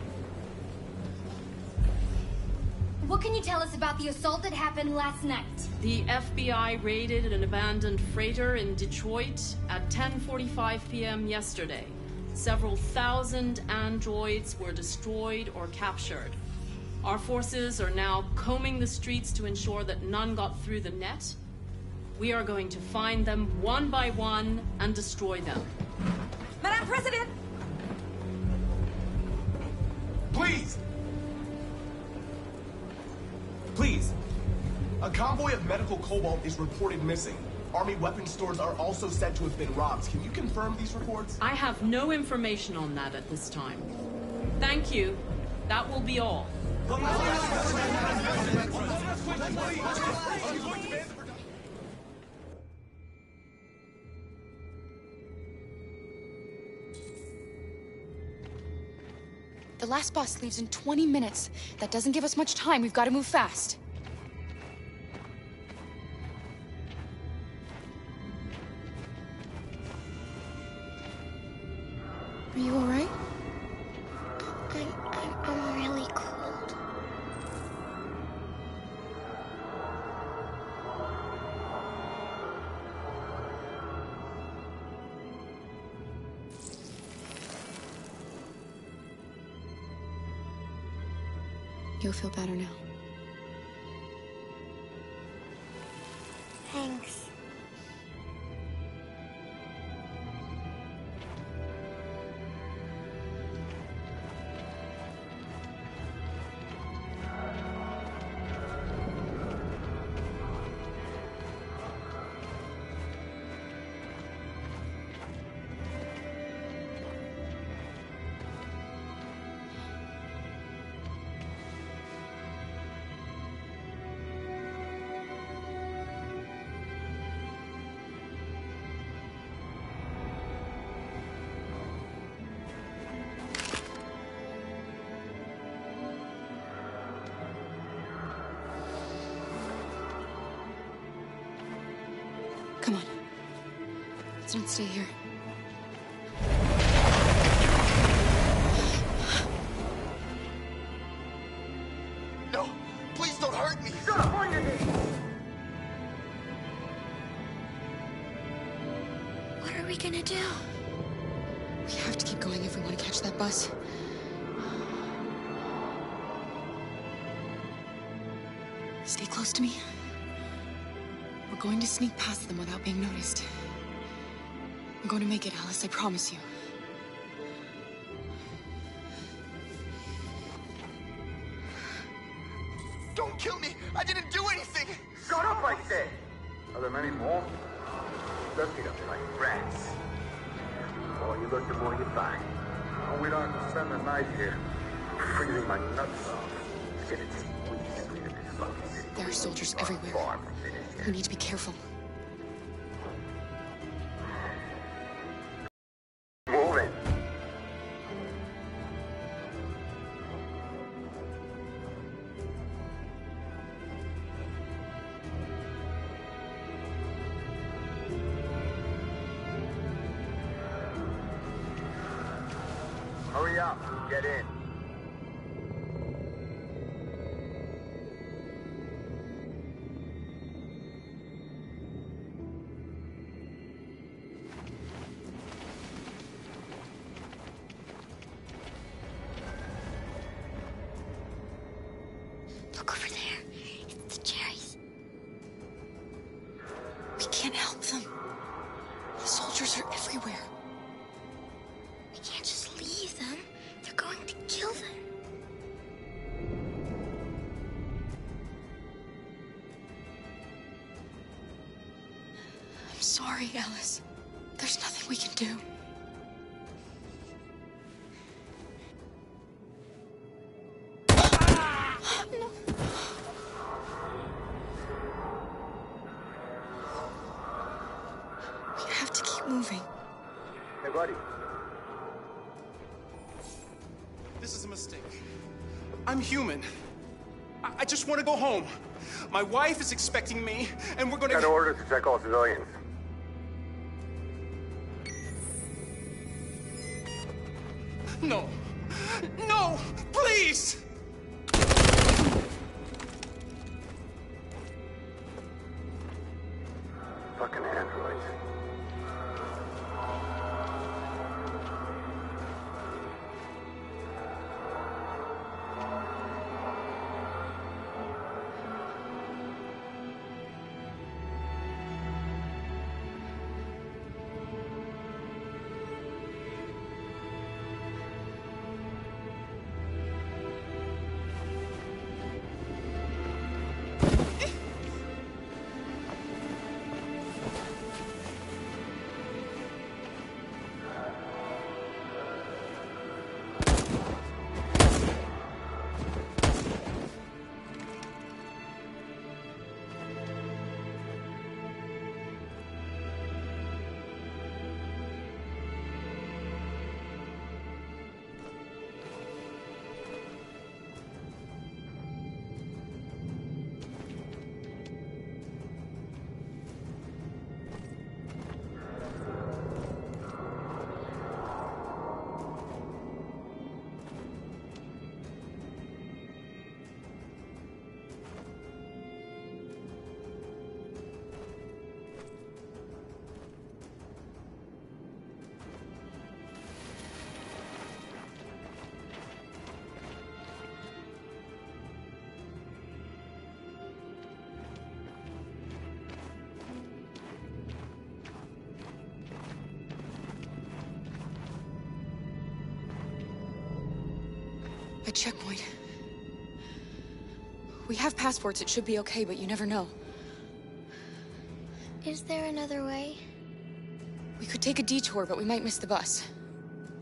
What can you tell us about the assault that happened last night? The FBI raided an abandoned freighter in Detroit at 10:45 p.m. yesterday. Several thousand androids were destroyed or captured. Our forces are now combing the streets to ensure that none got through the net. We are going to find them one by one and destroy them. Madam President! Please! Please. A convoy of medical cobalt is reported missing. Army weapons stores are also said to have been robbed. Can you confirm these reports? I have no information on that at this time. Thank you. That will be all. The last bus leaves in 20 minutes. That doesn't give us much time. We've got to move fast. Are you all right? I'm really cold. You'll feel better now. Thanks. Come on. Let's not stay here. No! Please don't hurt me! Shut up on your knees! What are we gonna do? We have to keep going if we want to catch that bus. Stay close to me. We're going to sneak past them without being noticed. We're going to make it, Alice, I promise you. Don't kill me! I didn't do I said. Are there many more? Looking at me like rats. The more you look, the more you find. Oh, we don't have to spend the night here. Freezing my nuts off. It's gonna take weeks to leave this fucking city. There are soldiers everywhere. We need to be careful. Moving. Hurry up. Get in. Look over there. It's the cherries. We can't help them. The soldiers are everywhere. We can't just leave them. They're going to kill them. I'm sorry, Alice. There's nothing we can do. No. We have to keep moving. Hey, buddy. This is a mistake. I'm human. I just want to go home. My wife is expecting me, and we're gonna... Got orders to check all civilians. No. No! Please! Fucking androids. A checkpoint. We have passports, it should be okay, but you never know. Is there another way? We could take a detour, but we might miss the bus.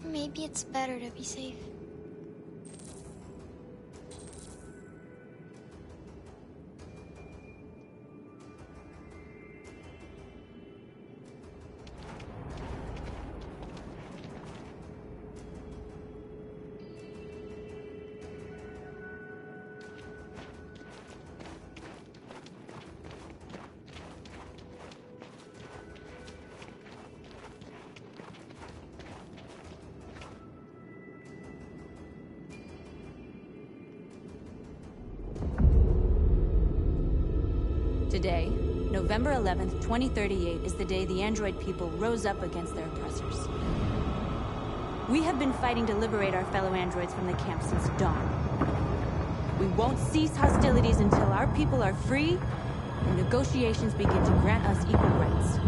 Maybe it's better to be safe. Today, November 11th, 2038, is the day the android people rose up against their oppressors. We have been fighting to liberate our fellow androids from the camp since dawn. We won't cease hostilities until our people are free and negotiations begin to grant us equal rights.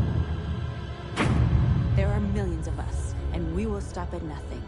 There are millions of us, and we will stop at nothing.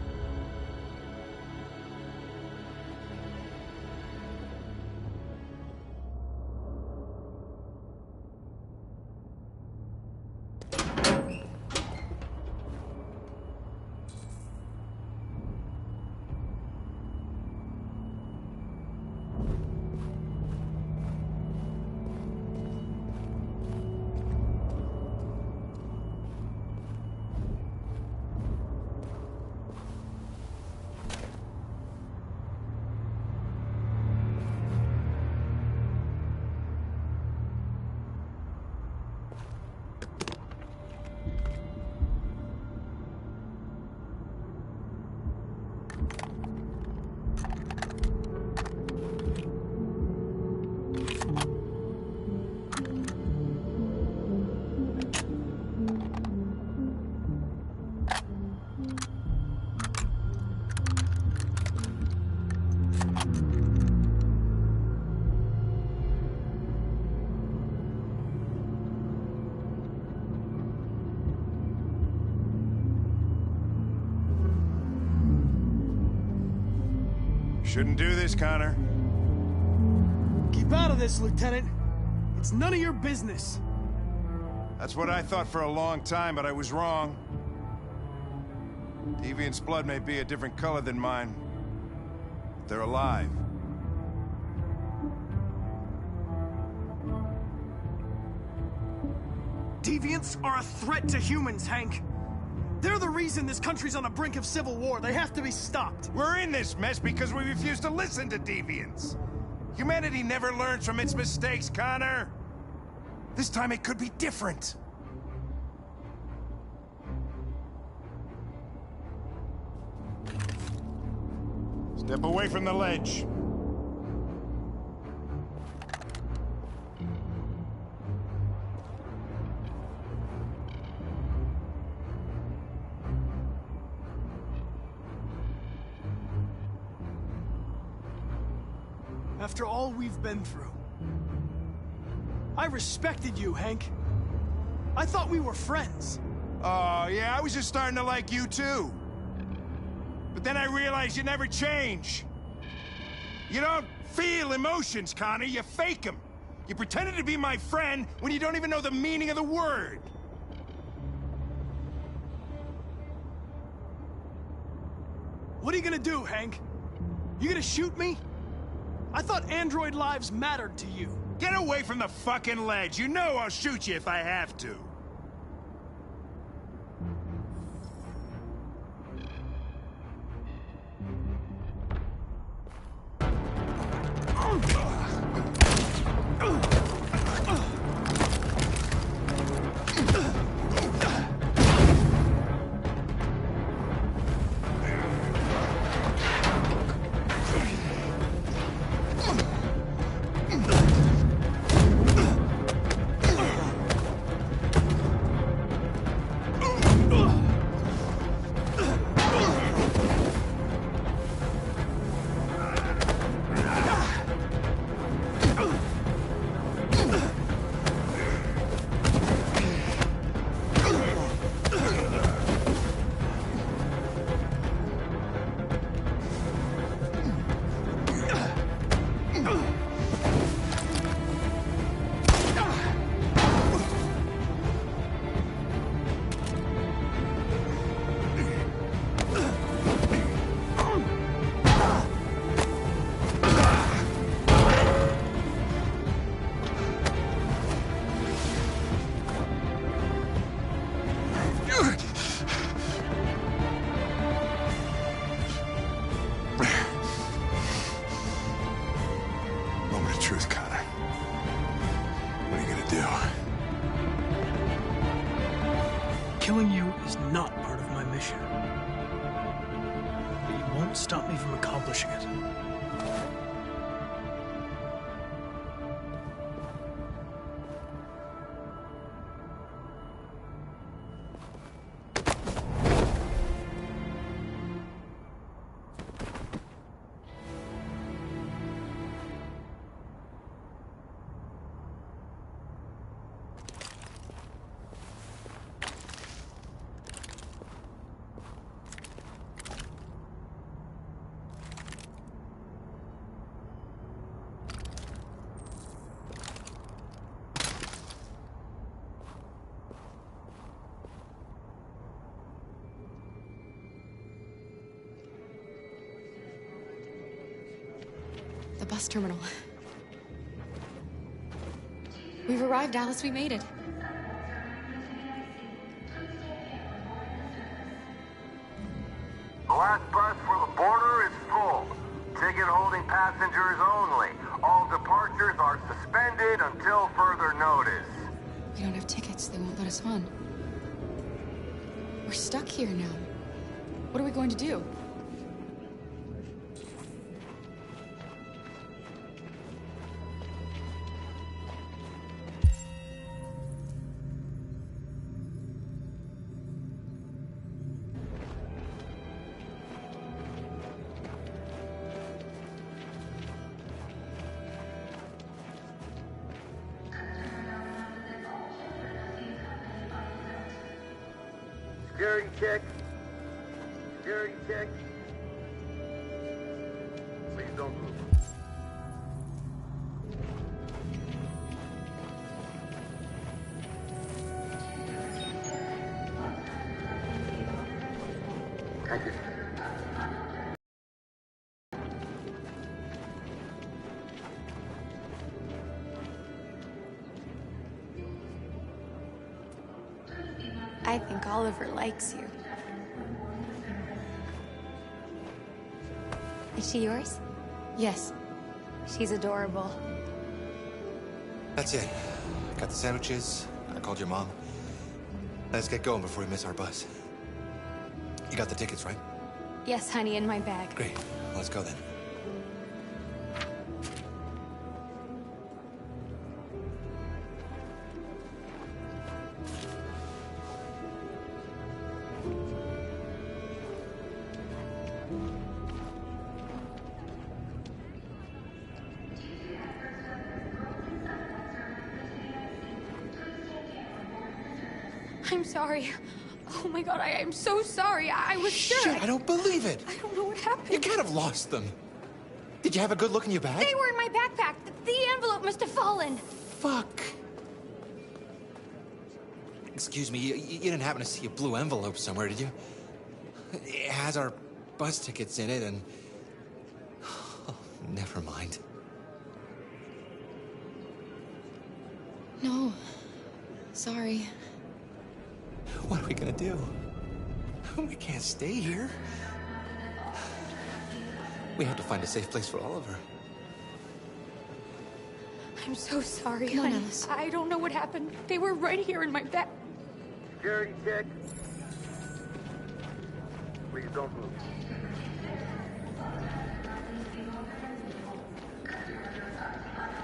Shouldn't do this, Connor. Keep out of this, Lieutenant. It's none of your business. That's what I thought for a long time, but I was wrong. Deviant's blood may be a different color than mine, but they're alive. Deviants are a threat to humans, Hank. They're the reason this country's on the brink of civil war. They have to be stopped. We're in this mess because we refuse to listen to deviants. Humanity never learns from its mistakes, Connor. This time it could be different. Step away from the ledge. After all we've been through. I respected you, Hank. I thought we were friends. Oh, yeah, I was just starting to like you, too. But then I realized you never change. You don't feel emotions, Connor. You fake them. You pretended to be my friend when you don't even know the meaning of the word. What are you gonna do, Hank? You gonna shoot me? I thought android lives mattered to you. Get away from the fucking ledge. You know I'll shoot you if I have to. Killing you is not part of my mission. But you won't stop me from accomplishing it. The bus terminal. We've arrived, Alice. We made it. The last bus for the border is full. Ticket holding passengers only. All departures are suspended until further notice. We don't have tickets. They won't let us on. We're stuck here now. What are we going to do? Security check. Security check. Please don't move. Thank you. I think Oliver likes you. Is she yours? Yes. She's adorable. That's it. Got the sandwiches. I called your mom. Let's get going before we miss our bus. You got the tickets, right? Yes, honey, in my bag. Great. Let's go then. I'm sorry. Oh my god, I'm so sorry. I was sure. Shit, I don't believe it. I don't know what happened. You can't have lost them. Did you have a good look in your bag? They were in my backpack. The envelope must have fallen. Fuck. Excuse me, you didn't happen to see a blue envelope somewhere, did you? It has our bus tickets in it and... Oh, never mind. No. Sorry. What are we gonna do? We can't stay here. We have to find a safe place for Oliver. I'm so sorry, Come on, honey. Alice. I don't know what happened. They were right here in my bag. Security check. Please don't move.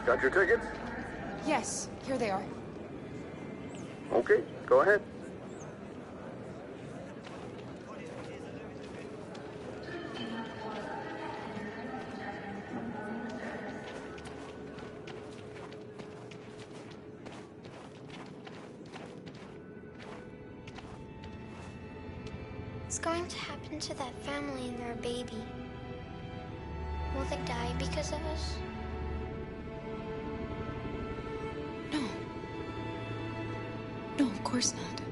Got your tickets? Yes, here they are. Okay, go ahead. What's going to happen to that family and their baby? Will they die because of us? No. No, of course not.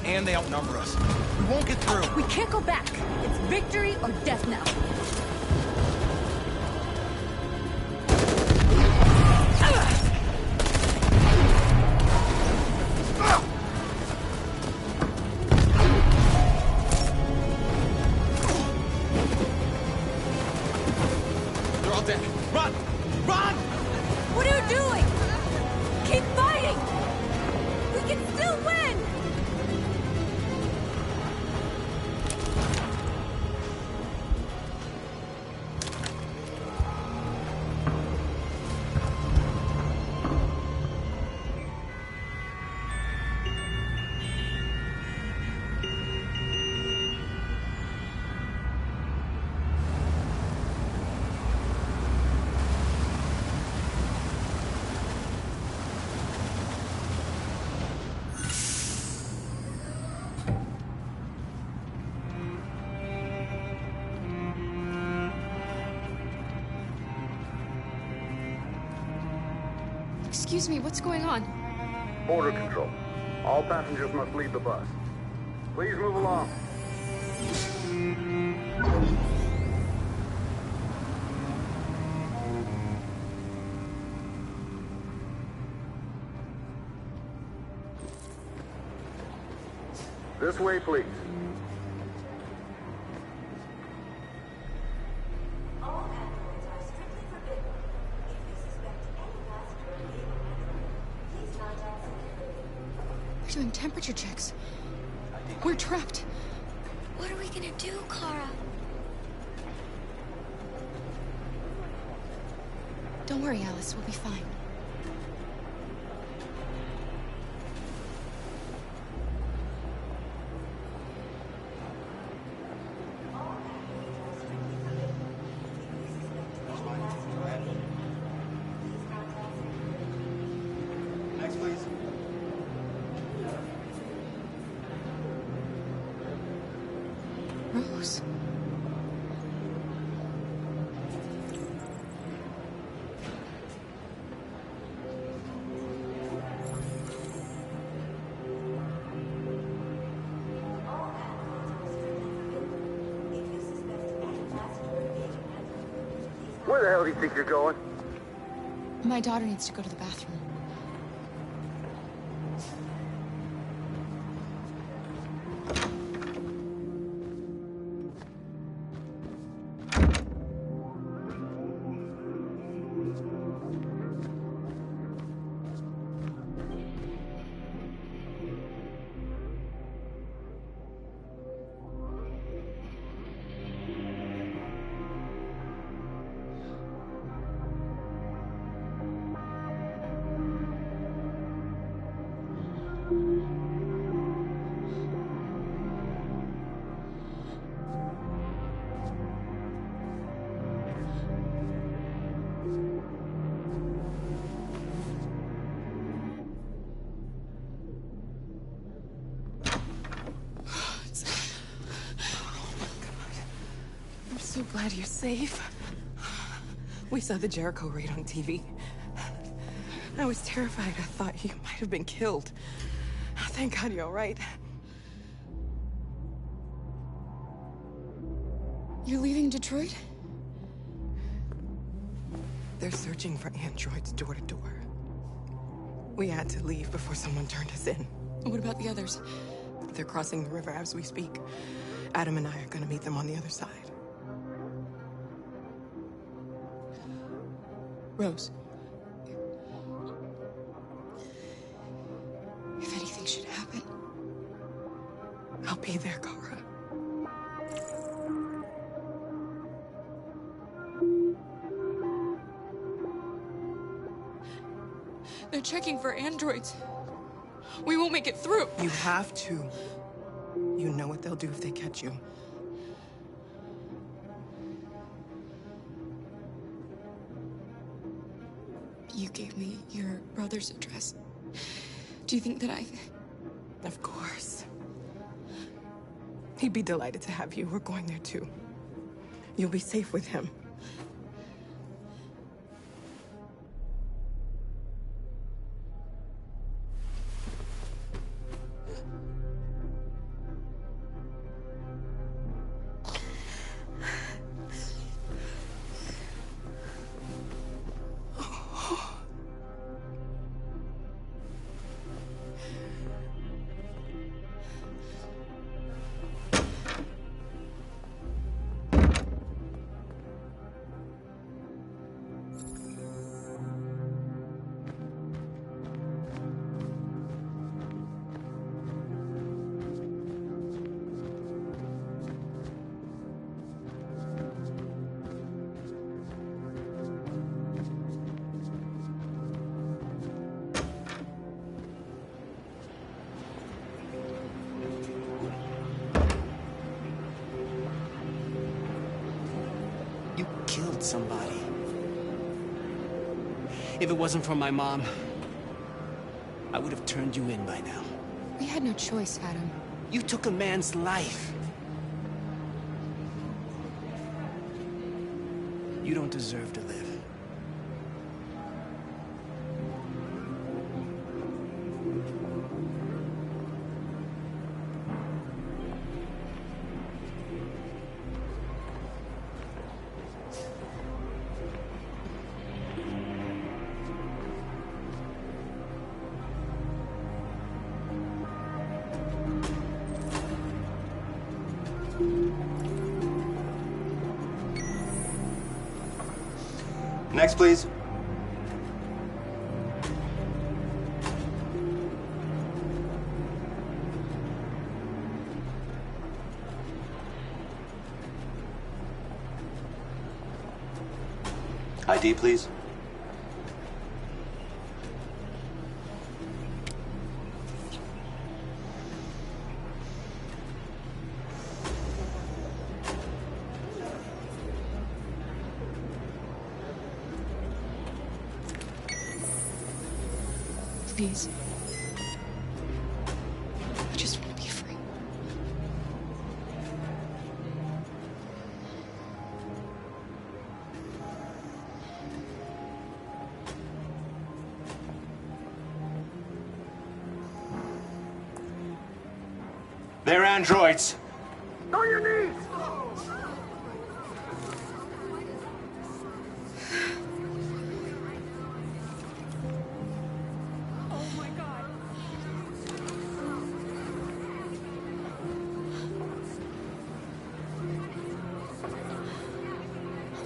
And they outnumber us. We won't get through. We can't go back. It's victory or death now. They're all dead. Run! Run! What are you doing? Keep fighting! We can still win! Excuse me, what's going on? Border control. All passengers must leave the bus. Please move along. This way, please. doing temperature checks. We're trapped. What are we gonna do, Kara? Don't worry, Alice. We'll be fine. Next, please. Rose. Where the hell do you think you're going? My daughter needs to go to the bathroom. I'm so glad you're safe. We saw the Jericho raid on TV. I was terrified. I thought you might have been killed. Thank God you're all right. You're leaving Detroit? They're searching for androids door to door. We had to leave before someone turned us in. What about the others? They're crossing the river as we speak. Adam and I are gonna meet them on the other side. Rose. If anything should happen, I'll be there, Kara. they're checking for androids. We won't make it through. You have to. You know what they'll do if they catch you. You gave me your brother's address. Do you think that I... Of course. He'd be delighted to have you. We're going there too. You'll be safe with him. Killed somebody. If it wasn't for my mom, I would have turned you in by now. We had no choice, Adam. You took a man's life. You don't deserve to live. Next, please. ID, please. Please. I just want to be free. They're androids. On your knees!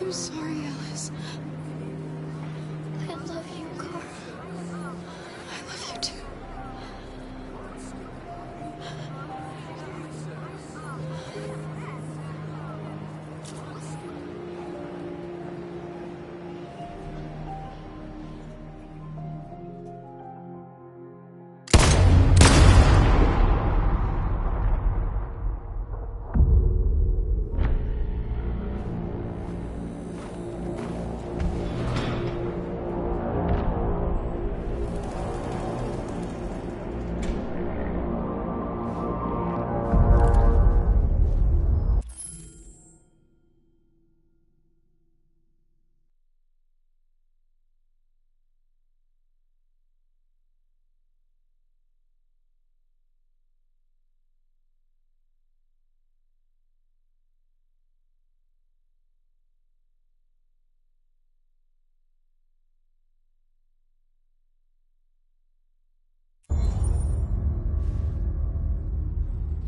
I'm sorry, Alice. I love you, Carl. I love you too.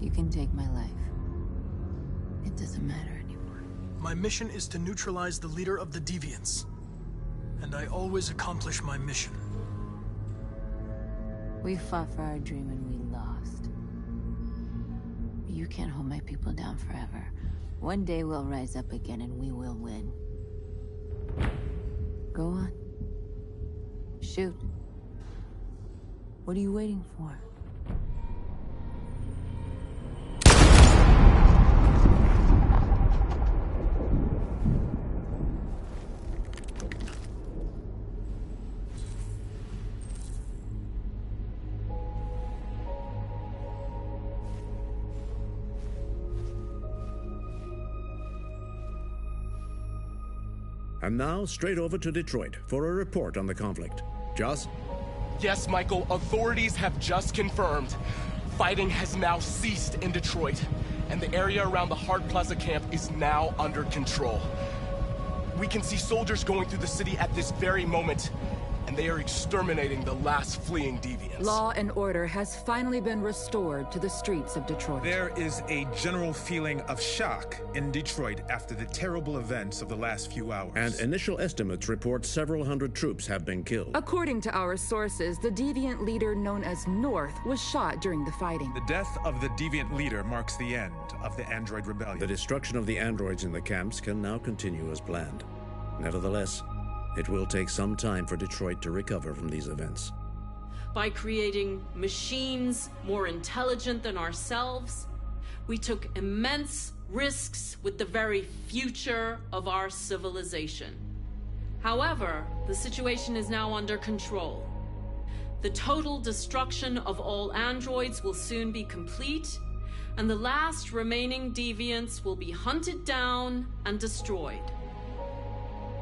You can take my life. It doesn't matter anymore. My mission is to neutralize the leader of the Deviants. And I always accomplish my mission. We fought for our dream and we lost. You can't hold my people down forever. One day we'll rise up again and we will win. Go on. Shoot. What are you waiting for? And now, straight over to Detroit for a report on the conflict. Joss? Yes, Michael, authorities have just confirmed fighting has now ceased in Detroit, and the area around the Hart Plaza camp is now under control. We can see soldiers going through the city at this very moment, and they are exterminating the last fleeing deviants. Law and order has finally been restored to the streets of Detroit. There is a general feeling of shock in Detroit after the terrible events of the last few hours. And initial estimates report several hundred troops have been killed. According to our sources, the deviant leader known as North was shot during the fighting. The death of the deviant leader marks the end of the Android Rebellion. The destruction of the androids in the camps can now continue as planned. Nevertheless, it will take some time for Detroit to recover from these events. By creating machines more intelligent than ourselves, we took immense risks with the very future of our civilization. However, the situation is now under control. The total destruction of all androids will soon be complete, and the last remaining deviants will be hunted down and destroyed.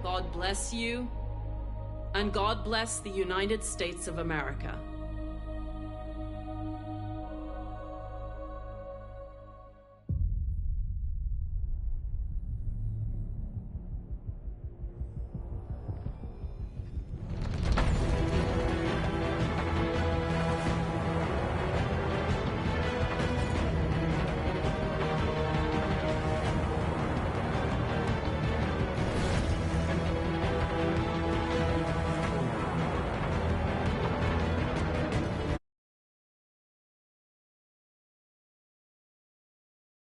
God bless you, and God bless the United States of America.